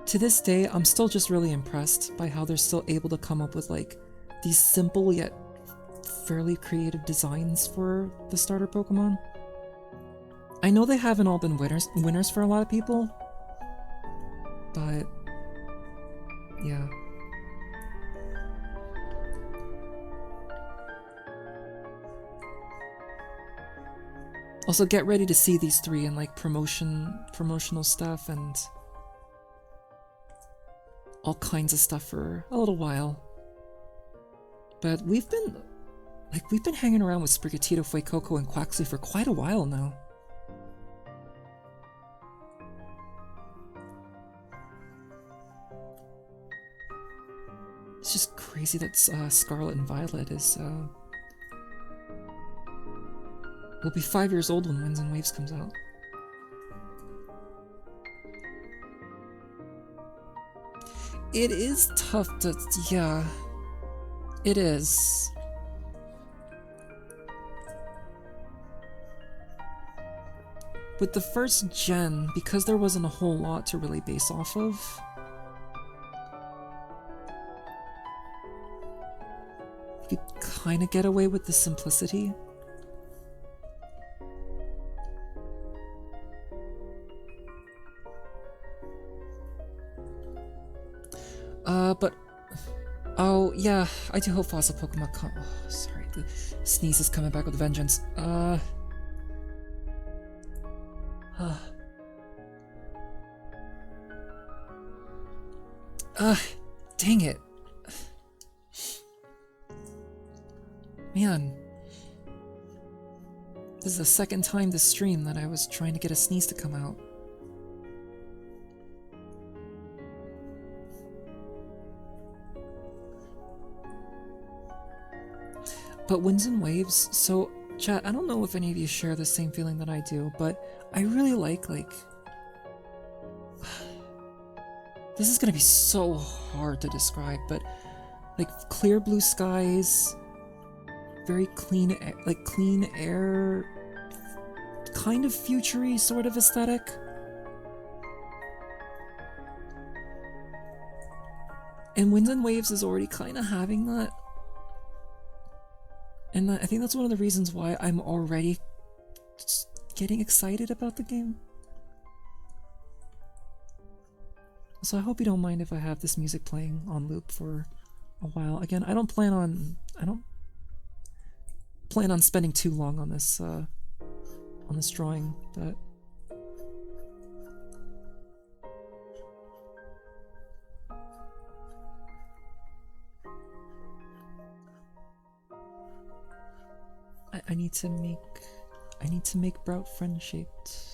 to this day I'm still just really impressed by how they're still able to come up with like these simple yet fairly creative designs for the starter Pokemon. I know they haven't all been winners for a lot of people, but yeah. Also, get ready to see these three in like promotional stuff and all kinds of stuff for a little while. But we've been hanging around with Sprigatito, Fuecoco, and Quaxly for quite a while now. It's just crazy that Scarlet and Violet is will be 5 years old when Winds and Waves comes out. It is tough to, yeah, it is. With the first gen, because there wasn't a whole lot to really base off of, you could kind of get away with the simplicity. But oh yeah, I do hope fossil Pokemon come. Oh, sorry, the sneeze is coming back with vengeance. Dang it. Man. This is the second time this stream that I was trying to get a sneeze to come out. But Winds and Waves, so chat, I don't know if any of you share the same feeling that I do, but I really like this is gonna be so hard to describe, but like clear blue skies, very clean, clean air, kind of futury sort of aesthetic. And Winds and Waves is already kind of having that. And I think that's one of the reasons why I'm already getting excited about the game. So I hope you don't mind if I have this music playing on loop for a while. Again, I don't plan on spending too long on this drawing, but I need to make Brout friend shaped.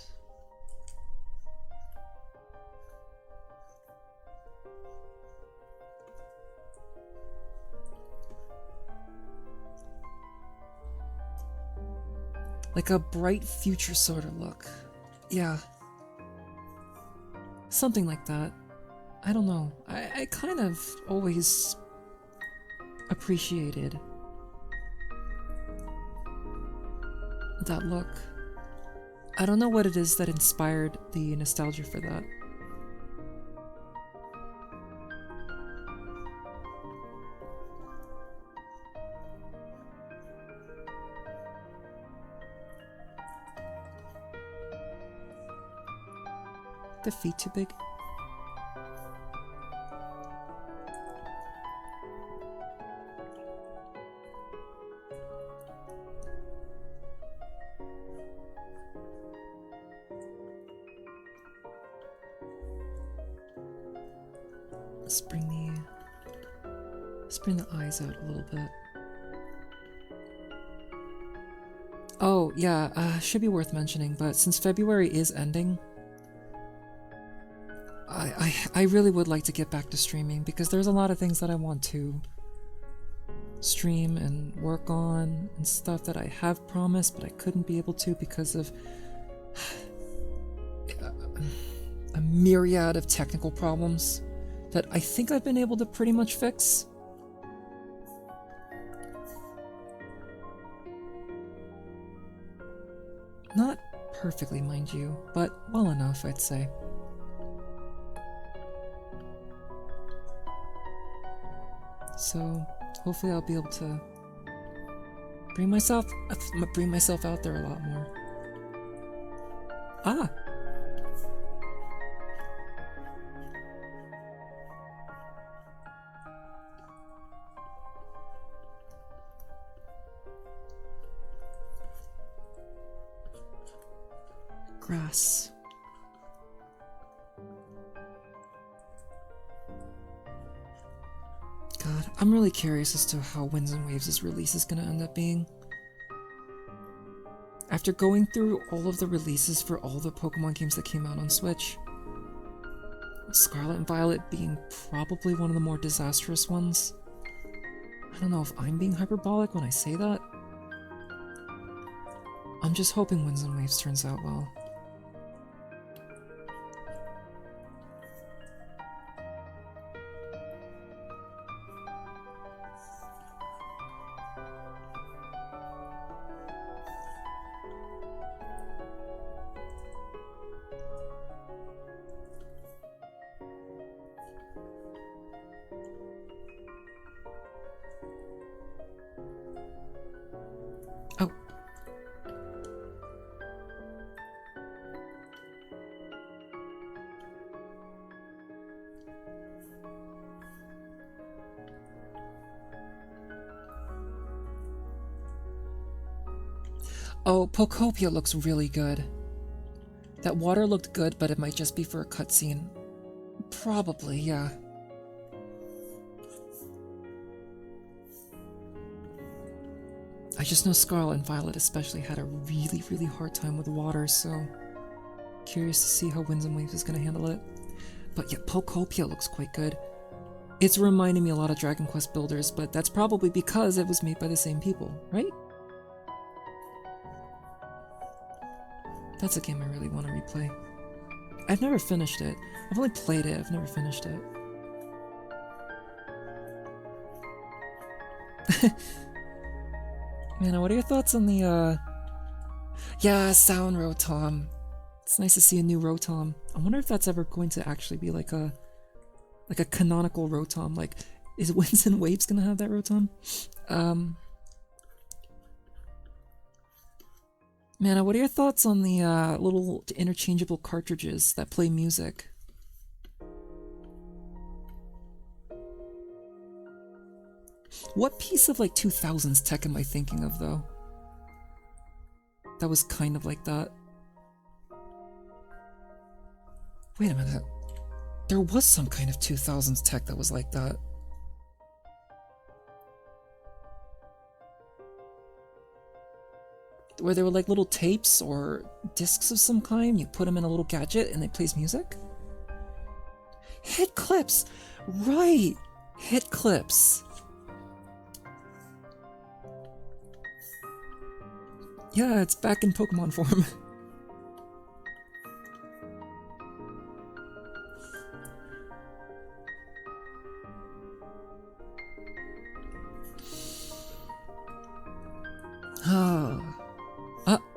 Like a bright future sort of look. Yeah. Something like that. I don't know. I kind of always appreciated that look. I don't know what it is that inspired the nostalgia for that. The feet too big? Let's bring the eyes out a little bit. Oh, yeah, should be worth mentioning, but since February is ending, I really would like to get back to streaming because there's a lot of things that I want to stream and work on and stuff that I have promised, but I couldn't be able to because of a myriad of technical problems that I think I've been able to pretty much fix. Not perfectly, mind you, but well enough, I'd say. So, hopefully I'll be able to bring myself out there a lot more. Ah! Grass. God, I'm really curious as to how Winds and Waves' release is gonna end up being. After going through all of the releases for all the Pokemon games that came out on Switch, Scarlet and Violet being probably one of the more disastrous ones. I don't know if I'm being hyperbolic when I say that. I'm just hoping Winds and Waves turns out well. Oh, Pokopia looks really good. That water looked good, but it might just be for a cutscene. Probably, yeah. I just know Scarlet and Violet especially had a really, really hard time with water, so curious to see how Winds and Waves is going to handle it. But yeah, Pokopia looks quite good. It's reminding me a lot of Dragon Quest Builders, but that's probably because it was made by the same people, right? That's a game I really want to replay. I've never finished it. I've only played it, I've never finished it. Man, what are your thoughts on the, Yeah, Sound Rotom. It's nice to see a new Rotom. I wonder if that's ever going to actually be like a canonical Rotom. Like, is Winds and Waves gonna have that Rotom? Man, what are your thoughts on the little interchangeable cartridges that play music? What piece of like 2000s tech am I thinking of though? That was kind of like that. Wait a minute. There was some kind of 2000s tech that was like that. Where there were like little tapes or discs of some kind, you put them in a little gadget and it plays music? Hit clips! Right! Hit clips. Yeah, it's back in Pokemon form.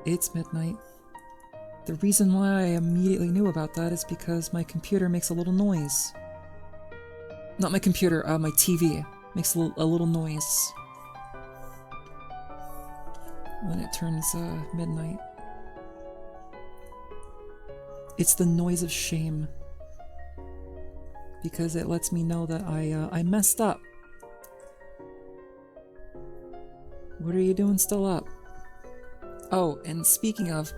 It's midnight. The reason why I immediately knew about that is because my computer makes a little noise. Not my computer, my TV makes a little noise when it turns midnight. It's the noise of shame, because it lets me know that I messed up. What are you doing still up? Oh, and speaking of,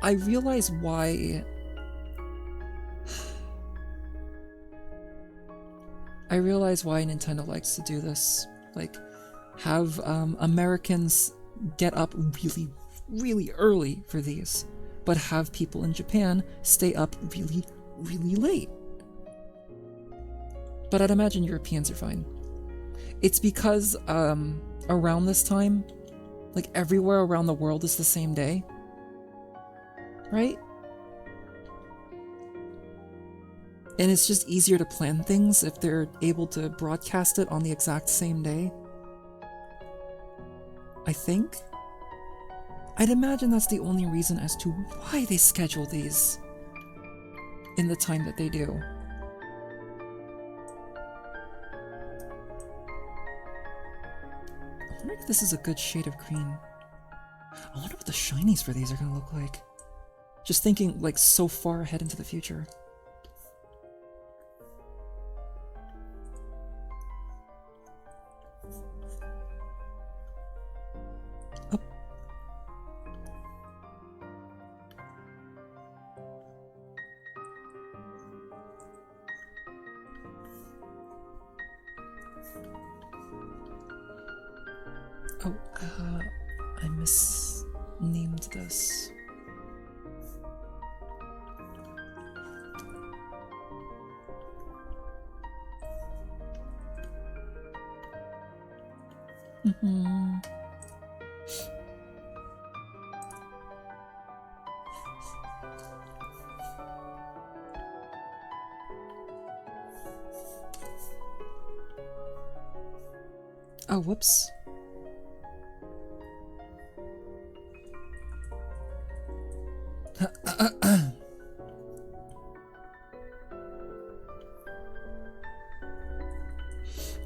I realize why... I realize why Nintendo likes to do this. Like, have Americans get up really, really early for these, but have people in Japan stay up really, really late. But I'd imagine Europeans are fine. It's because around this time, like everywhere around the world is the same day, right? And it's just easier to plan things if they're able to broadcast it on the exact same day. I think. I'd imagine that's the only reason as to why they schedule these in the time that they do. I wonder if this is a good shade of green. I wonder what the shinies for these are gonna look like. Just thinking like so far ahead into the future. Oh. Oh, I misnamed this. Oh, whoops.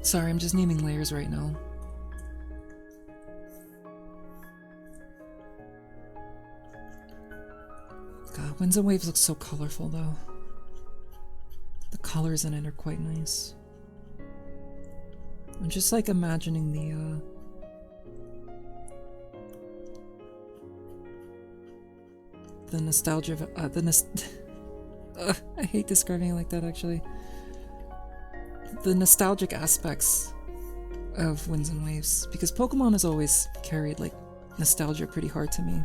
Sorry, I'm just naming layers right now. God, Winds and Waves looks so colorful though. The colors in it are quite nice. I'm just like imagining the nostalgia, I hate describing it like that actually. The nostalgic aspects of Winds and Waves, because Pokemon has always carried like nostalgia pretty hard to me.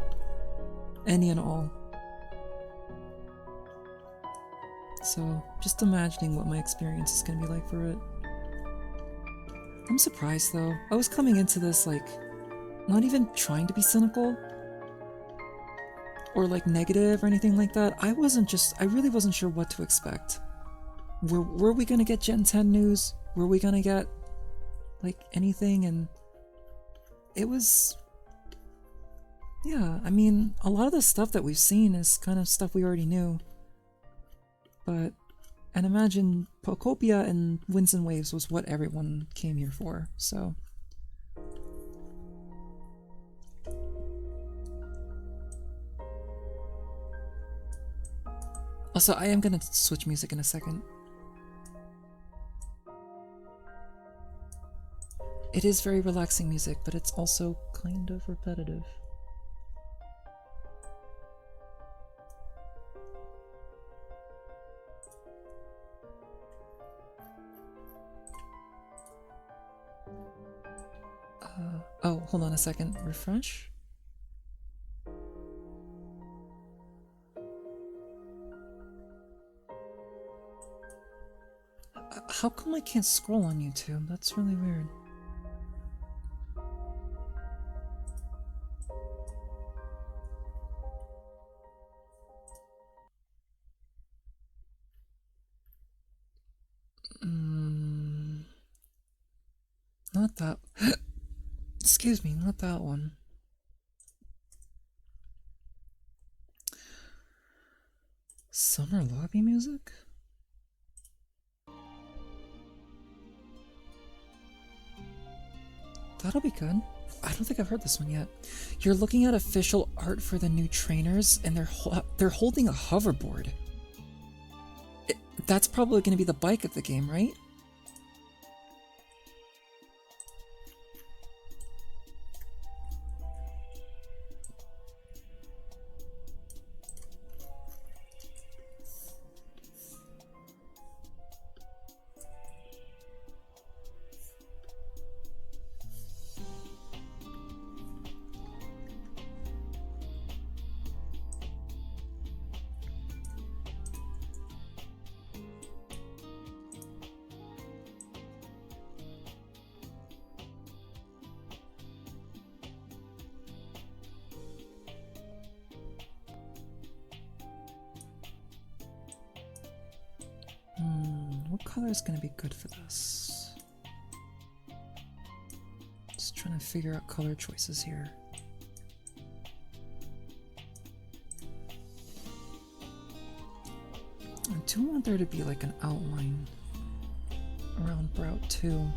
Any and all. So, just imagining what my experience is gonna be like for it. I'm surprised though. I was coming into this like, not even trying to be cynical or like negative or anything like that. I really wasn't sure what to expect. Were we gonna get Gen 10 news? Were we gonna get like anything? And it was, yeah, I mean, a lot of the stuff that we've seen is kind of stuff we already knew. But, and imagine Pokopia and Winds and Waves was what everyone came here for, so. Also, I am gonna switch music in a second. It is very relaxing music, but it's also kind of repetitive. Oh, hold on a second. Refresh? How come I can't scroll on YouTube? That's really weird. Not that. Excuse me, not that one. Summer lobby music? That'll be good. I don't think I've heard this one yet. You're looking at official art for the new trainers, and they're holding a hoverboard. That's probably going to be the bike of the game, right? What color is going to be good for this? Just trying to figure out color choices here. I do want there to be like an outline around Brout too.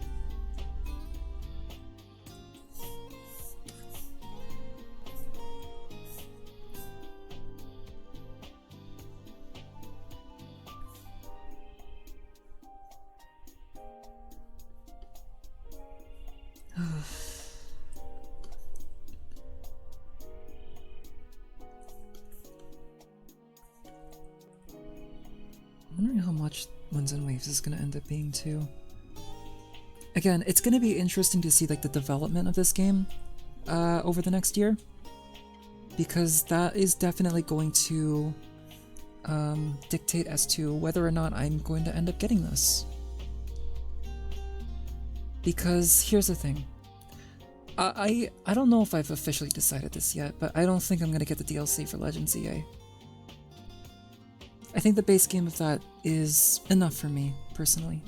I'm wondering how much Winds and Waves is going to end up being too. Again, it's going to be interesting to see like the development of this game over the next year, because that is definitely going to dictate as to whether or not I'm going to end up getting this. Because here's the thing. I don't know if I've officially decided this yet, but I don't think I'm going to get the DLC for Legends EA. I think the base game of that is enough for me, personally.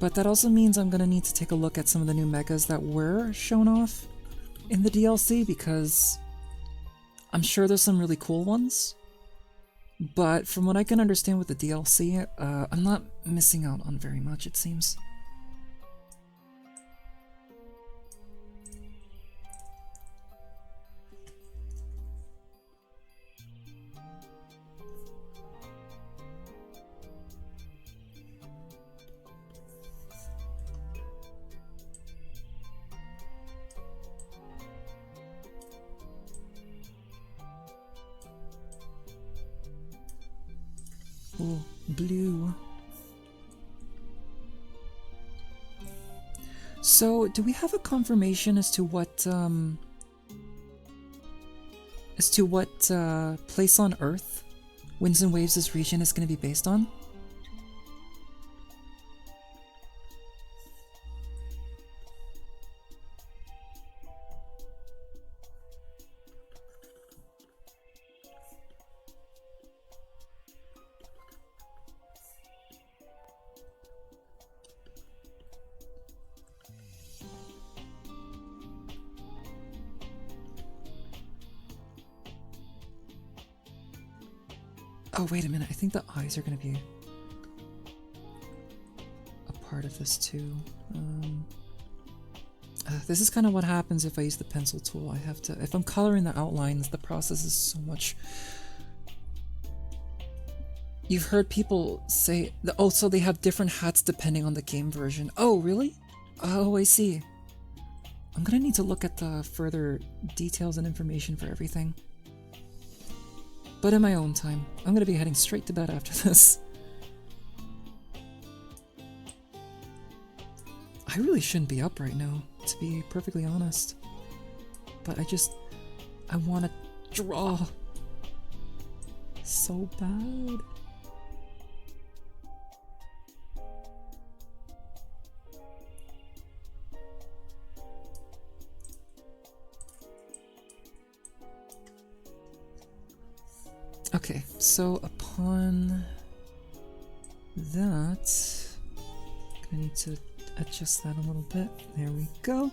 But that also means I'm gonna need to take a look at some of the new megas that were shown off in the DLC, because I'm sure there's some really cool ones. But from what I can understand with the DLC, I'm not missing out on very much, it seems. Ooh, blue. So, do we have a confirmation as to what place on Earth Winds and Waves' region is going to be based on? Oh, wait a minute. I think the eyes are going to be a part of this too. This is kind of what happens if I use the pencil tool. I have to, if I'm coloring the outlines, the process is so much. You've heard people say, also they have different hats depending on the game version. Oh, really? Oh, I see. I'm going to need to look at the further details and information for everything. But in my own time. I'm gonna be heading straight to bed after this. I really shouldn't be up right now, to be perfectly honest. But I wanna draw so bad. Okay, so upon that, I need to adjust that a little bit. There we go.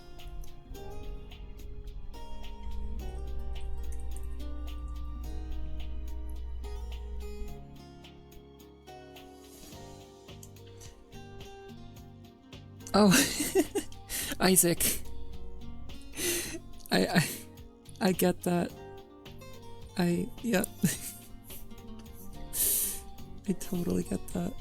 Oh, Isaac. I get that. Yep. I totally get that.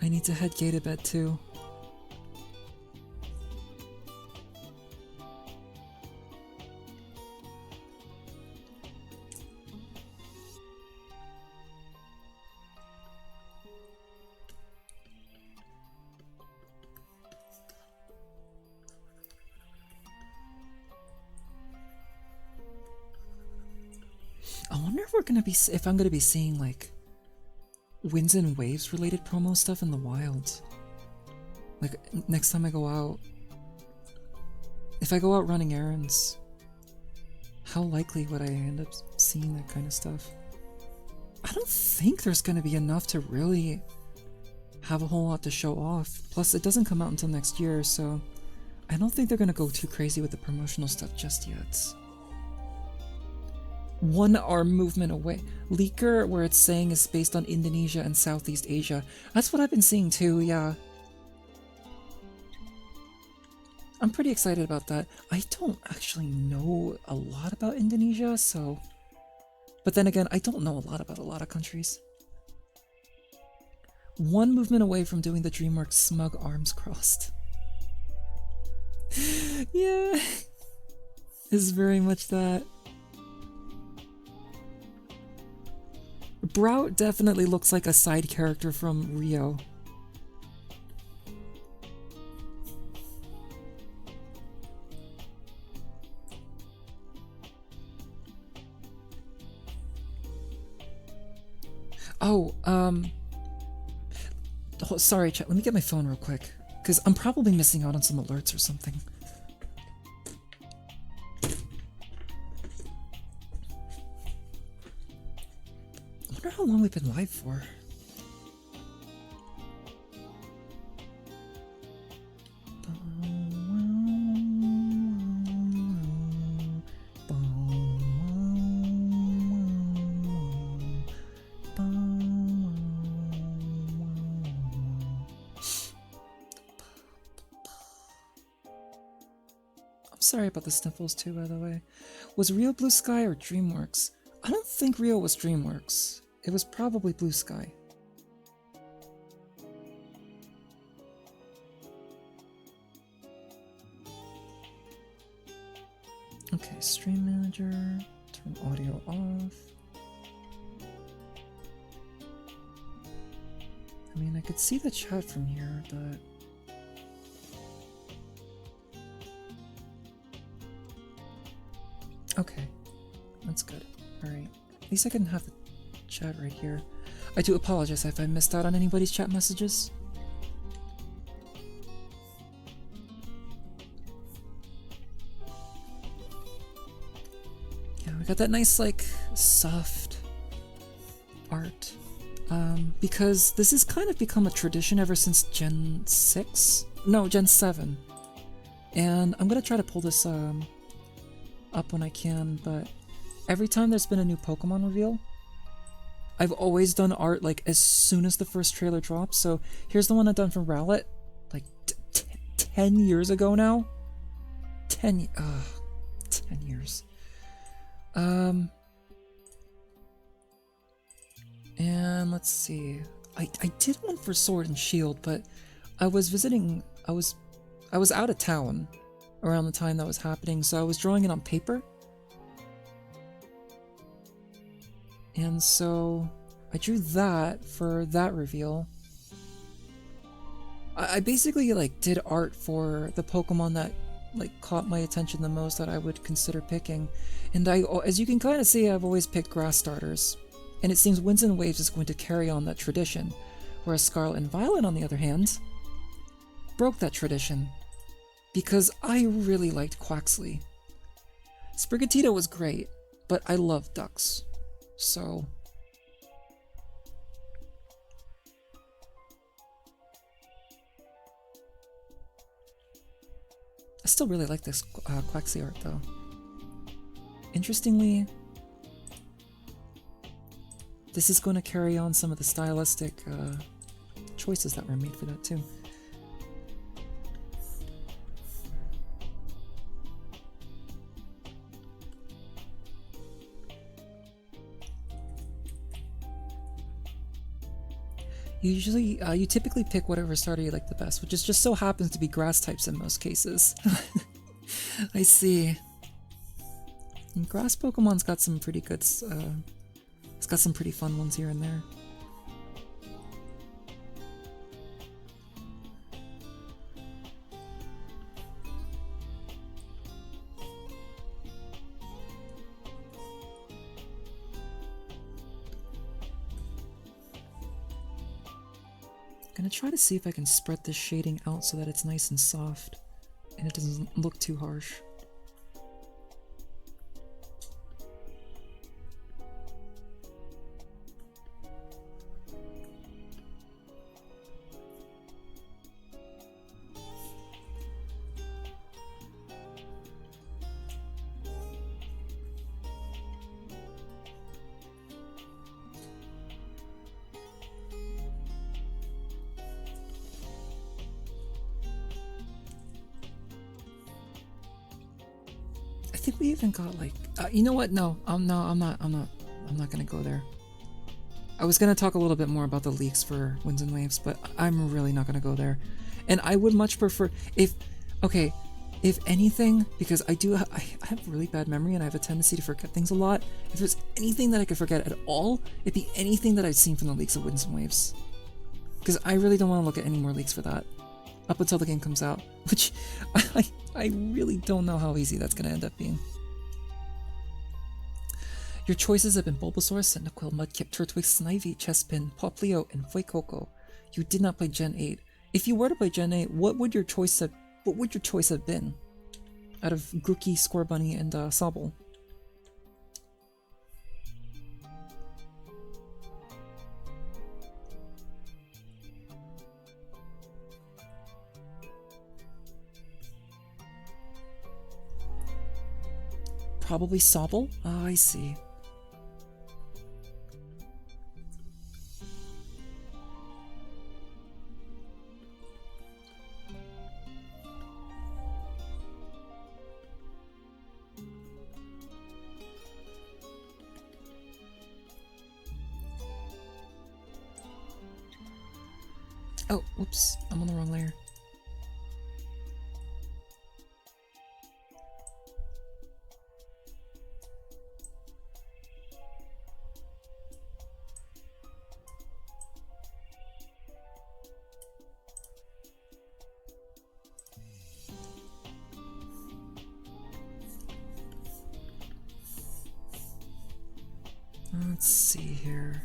I need to head gate a bit too. If I'm gonna be seeing like Winds and Waves related promo stuff in the wild. Like next time I go out, if I go out running errands, how likely would I end up seeing that kind of stuff? I don't think there's gonna be enough to really have a whole lot to show off. Plus it doesn't come out until next year, so I don't think they're gonna go too crazy with the promotional stuff just yet. 1 arm movement away. Leaker, where it's saying is based on Indonesia and Southeast Asia. That's what I've been seeing too, yeah. I'm pretty excited about that. I don't actually know a lot about Indonesia, so... But then again, I don't know a lot about a lot of countries. 1 movement away from doing the DreamWorks smug arms crossed. Yeah. It's very much that. Brout definitely looks like a side character from Rio. Oh, sorry, chat. Let me get my phone real quick, because I'm probably missing out on some alerts or something. I wonder how long we've been live for. Sorry about the sniffles too, by the way. Was Rio Blue Sky or DreamWorks? I don't think Rio was DreamWorks. It was probably Blue Sky. Okay, stream manager, turn audio off. I mean, I could see the chat from here, but... Okay, that's good. Alright, at least I can have the chat right here. I do apologize if I missed out on anybody's chat messages. Yeah, we got that nice, like, soft art. Because this has kind of become a tradition ever since Gen 6? No, Gen 7. And I'm gonna try to pull this, up when I can, but every time there's been a new Pokemon reveal, I've always done art, like, as soon as the first trailer drops. So here's the one I've done for Rowlet, like, 10 years ago now? 10 years. And let's see. I did one for Sword and Shield, but I was visiting, I was out of town around the time that was happening, so I was drawing it on paper. And so I drew that for that reveal. I basically like did art for the Pokemon that like caught my attention the most that I would consider picking. And as you can kind of see, I've always picked grass starters. And it seems Winds and Waves is going to carry on that tradition, whereas Scarlet and Violet, on the other hand, broke that tradition. Because I really liked Quaxley. Sprigatito was great, but I love ducks. So... I still really like this Quaxley art, though. Interestingly, this is going to carry on some of the stylistic choices that were made for that, too. You typically pick whatever starter you like the best, which just so happens to be grass types in most cases. I see. And grass Pokemon's got some pretty good, it's got some pretty fun ones here and there. I'm gonna try to see if I can spread this shading out so that it's nice and soft and it doesn't look too harsh. I think we even got like, you know what? No, I'm not gonna go there. I was gonna talk a little bit more about the leaks for Winds and Waves, but I'm really not gonna go there. And I would much prefer if anything, because I have really bad memory and I have a tendency to forget things a lot. If there's anything that I could forget at all, it'd be anything that I've seen from the leaks of Winds and Waves. Because I really don't want to look at any more leaks for that up until the game comes out, which I really don't know how easy that's going to end up being. Your choices have been Bulbasaur, Cyndaquil, Mudkip, Turtwig, Snivy, Chespin, Poplio, and Fuecoco. You did not play Gen 8. If you were to play Gen 8, what would your choice have been? Out of Grookey, Scorbunny, and Sobble? Probably Sobble? Ah, I see. Oh, whoops, I'm on the wrong layer. Let's see here.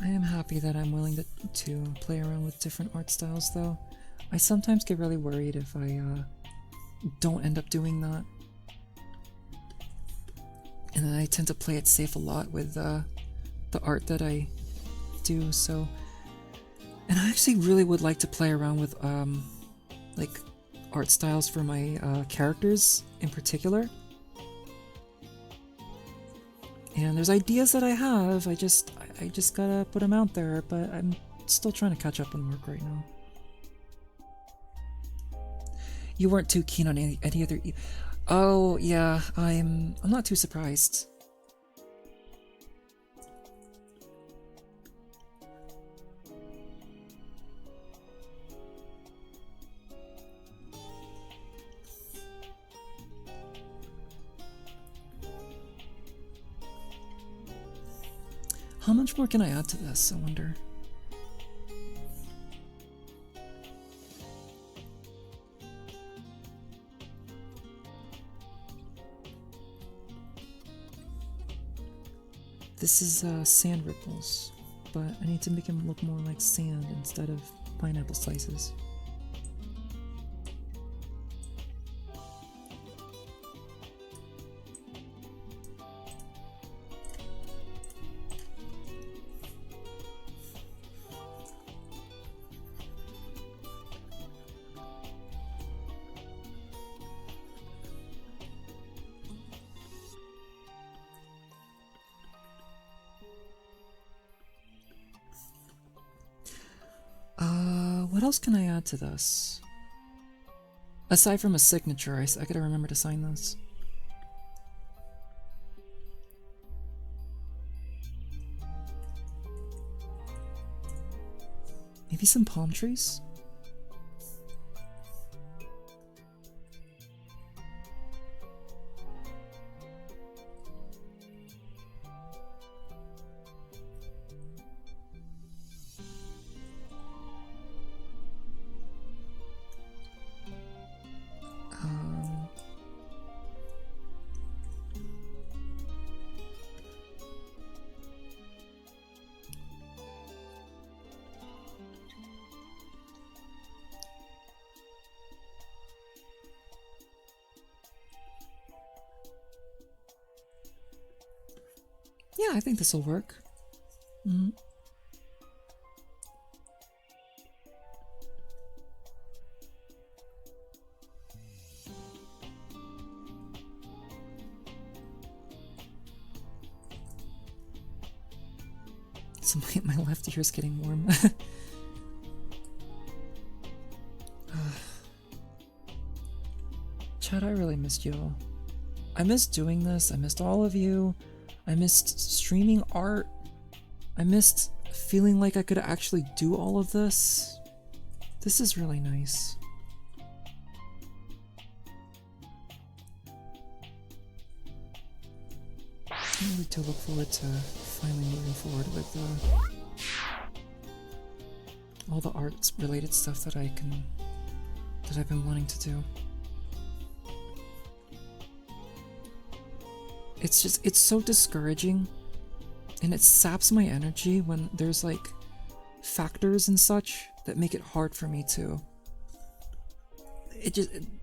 I am happy that I'm willing to play around with different art styles, though. I sometimes get really worried if I don't end up doing that. And then I tend to play it safe a lot with the art that I do, so... And I actually really would like to play around with, like, art styles for my characters in particular. And there's ideas that I have, I just gotta put them out there, but I'm still trying to catch up on work right now. You weren't too keen on any other... Oh, yeah, I'm not too surprised. How much more can I add to this, I wonder? This is sand ripples, but I need to make him look more like sand instead of pineapple slices. What else can I add to this? Aside from a signature, I gotta remember to sign this. Maybe some palm trees? Yeah, I think this will work. Mm-hmm. So my left ear is getting warm. Chad, I really missed you all. I missed doing this. I missed all of you. I missed streaming art. I missed feeling like I could actually do all of this. This is really nice. I really do look forward to finally moving forward with all the arts related stuff that I've been wanting to do. It's so discouraging, and it saps my energy when there's like factors and such that make it hard for me to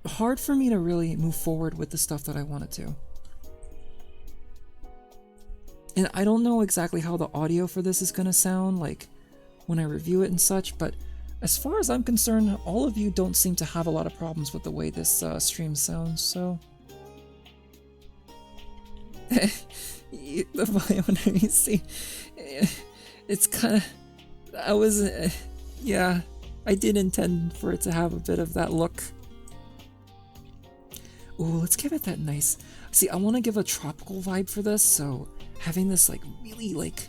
hard for me to really move forward with the stuff that I want to do. And I don't know exactly how the audio for this is gonna sound like when I review it and such, but as far as I'm concerned, all of you don't seem to have a lot of problems with the way this stream sounds, so... the volume, you see, it's kind of... yeah, I did intend for it to have a bit of that look. Ooh, let's give it that nice... See, I want to give a tropical vibe for this, so having this like really like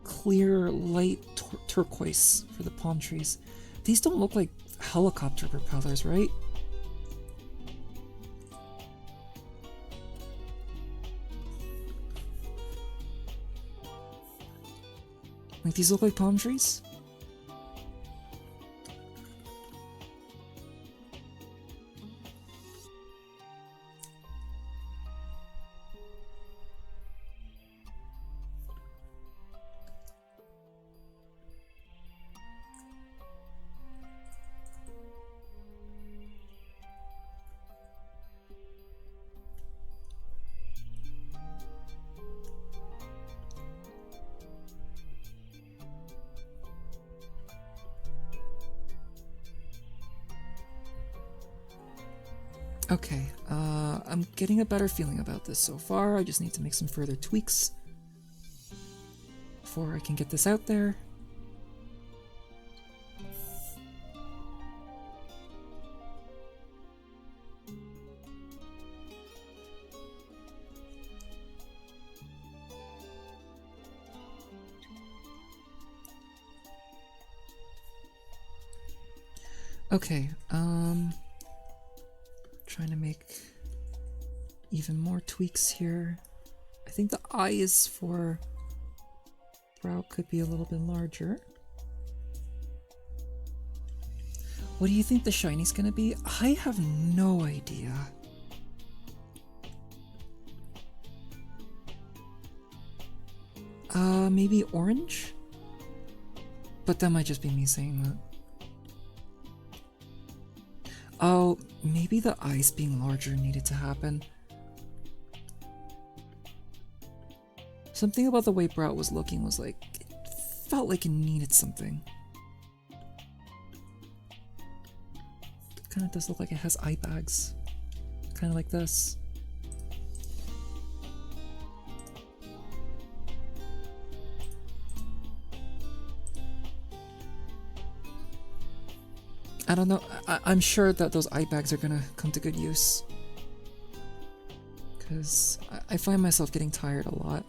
clear light turquoise for the palm trees. These don't look like helicopter propellers, right? Like, these look like palm trees? Okay, I'm getting a better feeling about this so far. I just need to make some further tweaks before I can get this out there. Okay, trying to make even more tweaks here. I think the eyes for brow could be a little bit larger. What do you think the shiny's gonna be? I have no idea. Maybe orange? But that might just be me saying that. Oh, maybe the eyes being larger needed to happen. Something about the way Brout was looking was like, it felt like it needed something. It kind of does look like it has eye bags. Kind of like this. I don't know, I'm sure that those eye bags are gonna come to good use. Because I find myself getting tired a lot.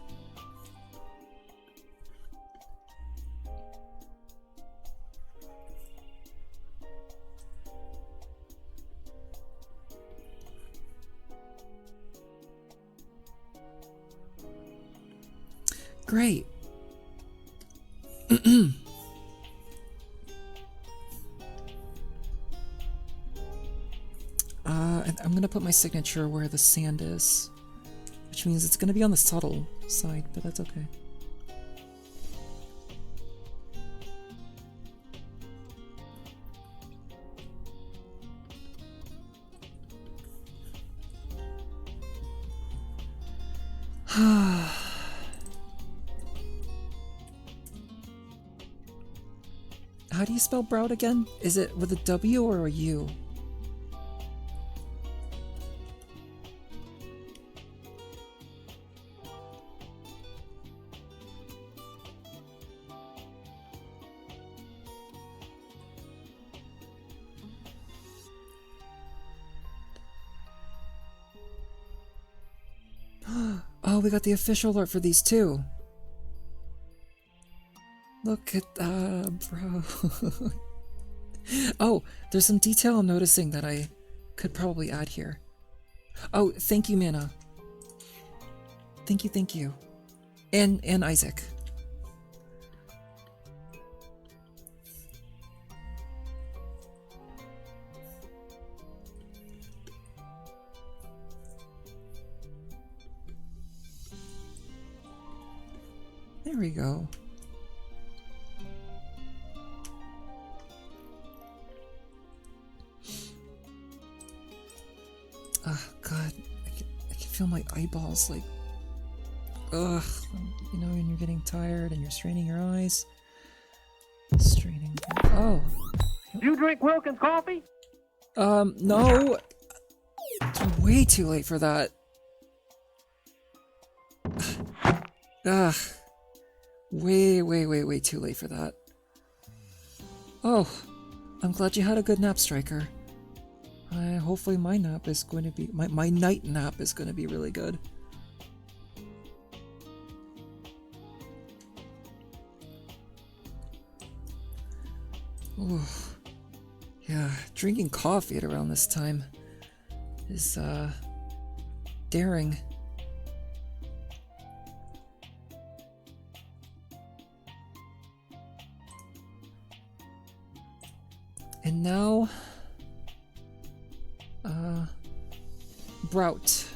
Great. And I'm gonna put my signature where the sand is, which means it's gonna be on the subtle side, but that's okay. How do you spell Brout again? Is it with a W or a U? Oh, we got the official art for these too. Look at that, bro. Oh, there's some detail I'm noticing that I could probably add here. Oh, thank you, Mana. Thank you. And Isaac. There we go. Oh god, I can feel my eyeballs like, ugh, you know, when you're getting tired and you're straining your eyes. Straining, oh. You drink Wilkins coffee? No. It's way too late for that. Ugh. Way too late for that. Oh, I'm glad you had a good nap, Striker. Hopefully my nap is going to be, my night nap is going to be really good. Ooh. Yeah, drinking coffee at around this time is, daring. now, Brout.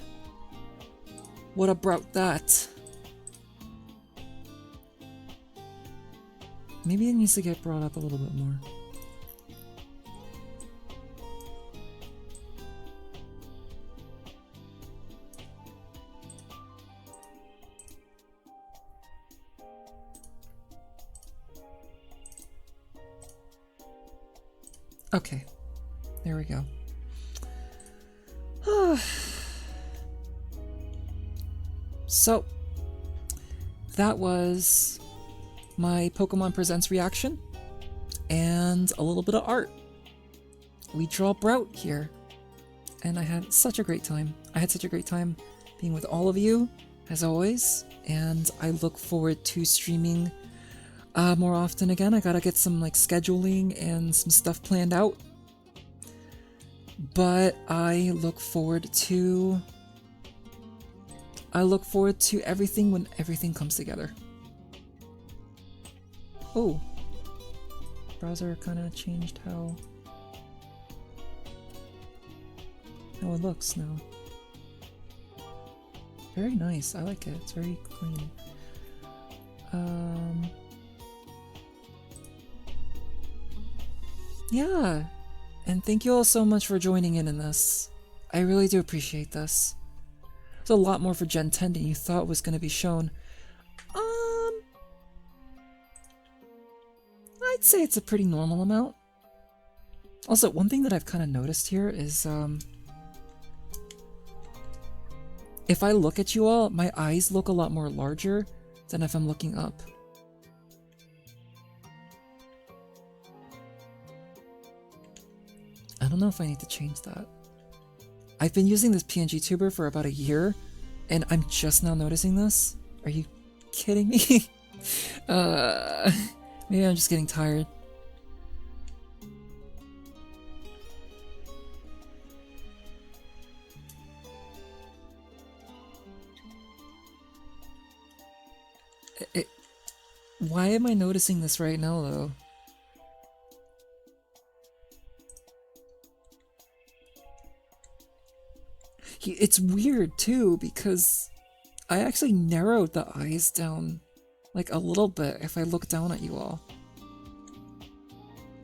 What about that? Maybe it needs to get brought up a little bit more. Okay, there we go. So, that was my Pokemon Presents reaction, and a little bit of art. We draw Brout here, and I had such a great time. I had such a great time being with all of you, as always, and I look forward to streaming more often again. I gotta get some like scheduling and some stuff planned out. But I look forward to everything when everything comes together. Oh. Browser kinda changed how it looks now. Very nice, I like it. It's very clean. Yeah, and thank you all so much for joining in this. I really do appreciate this. There's a lot more for Gen 10 than you thought was going to be shown. I'd say it's a pretty normal amount. Also, one thing that I've kind of noticed here is, if I look at you all, my eyes look a lot more larger than if I'm looking up. I don't know if I need to change that. I've been using this PNG tuber for about a year, and I'm just now noticing this. Are you kidding me? Maybe I'm just getting tired. Why am I noticing this right now, though? It's weird too, because I actually narrowed the eyes down like a little bit if I look down at you all.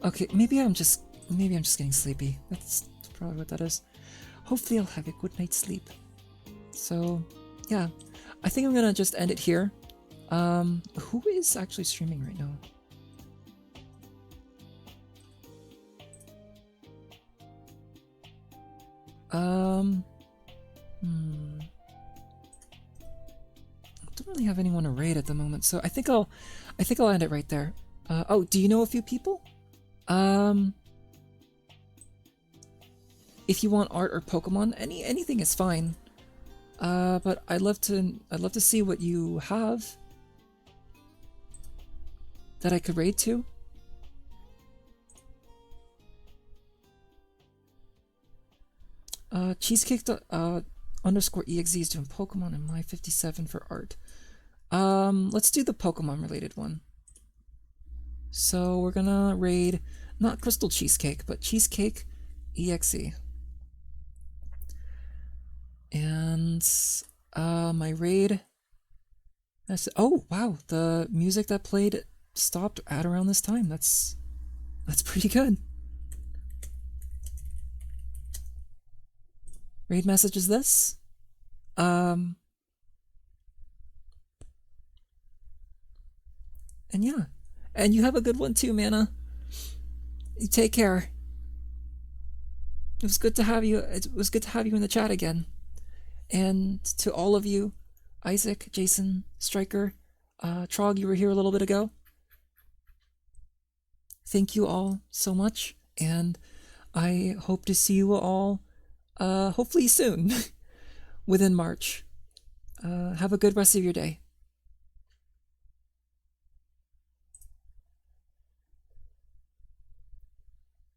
Okay, maybe I'm just getting sleepy. That's probably what that is. Hopefully I'll have a good night's sleep. So yeah, I think I'm gonna just end it here. Who is actually streaming right now? I don't really have anyone to raid at the moment, so I think I'll end it right there. Oh, do you know a few people? If you want art or Pokemon, anything is fine. But I'd love to see what you have that I could raid to. Cheesecake underscore EXE is doing Pokemon and My57 for art. Let's do the Pokemon related one. So we're gonna raid not Crystal Cheesecake, but Cheesecake EXE. And my raid. Oh wow, the music that played stopped at around this time. That's pretty good. Raid message is this. And yeah. And you have a good one too, Mana. You take care. It was good to have you. It was good to have you in the chat again. And to all of you, Isaac, Jason, Striker, Trog, you were here a little bit ago. Thank you all so much, and I hope to see you all hopefully soon, within March. Have a good rest of your day.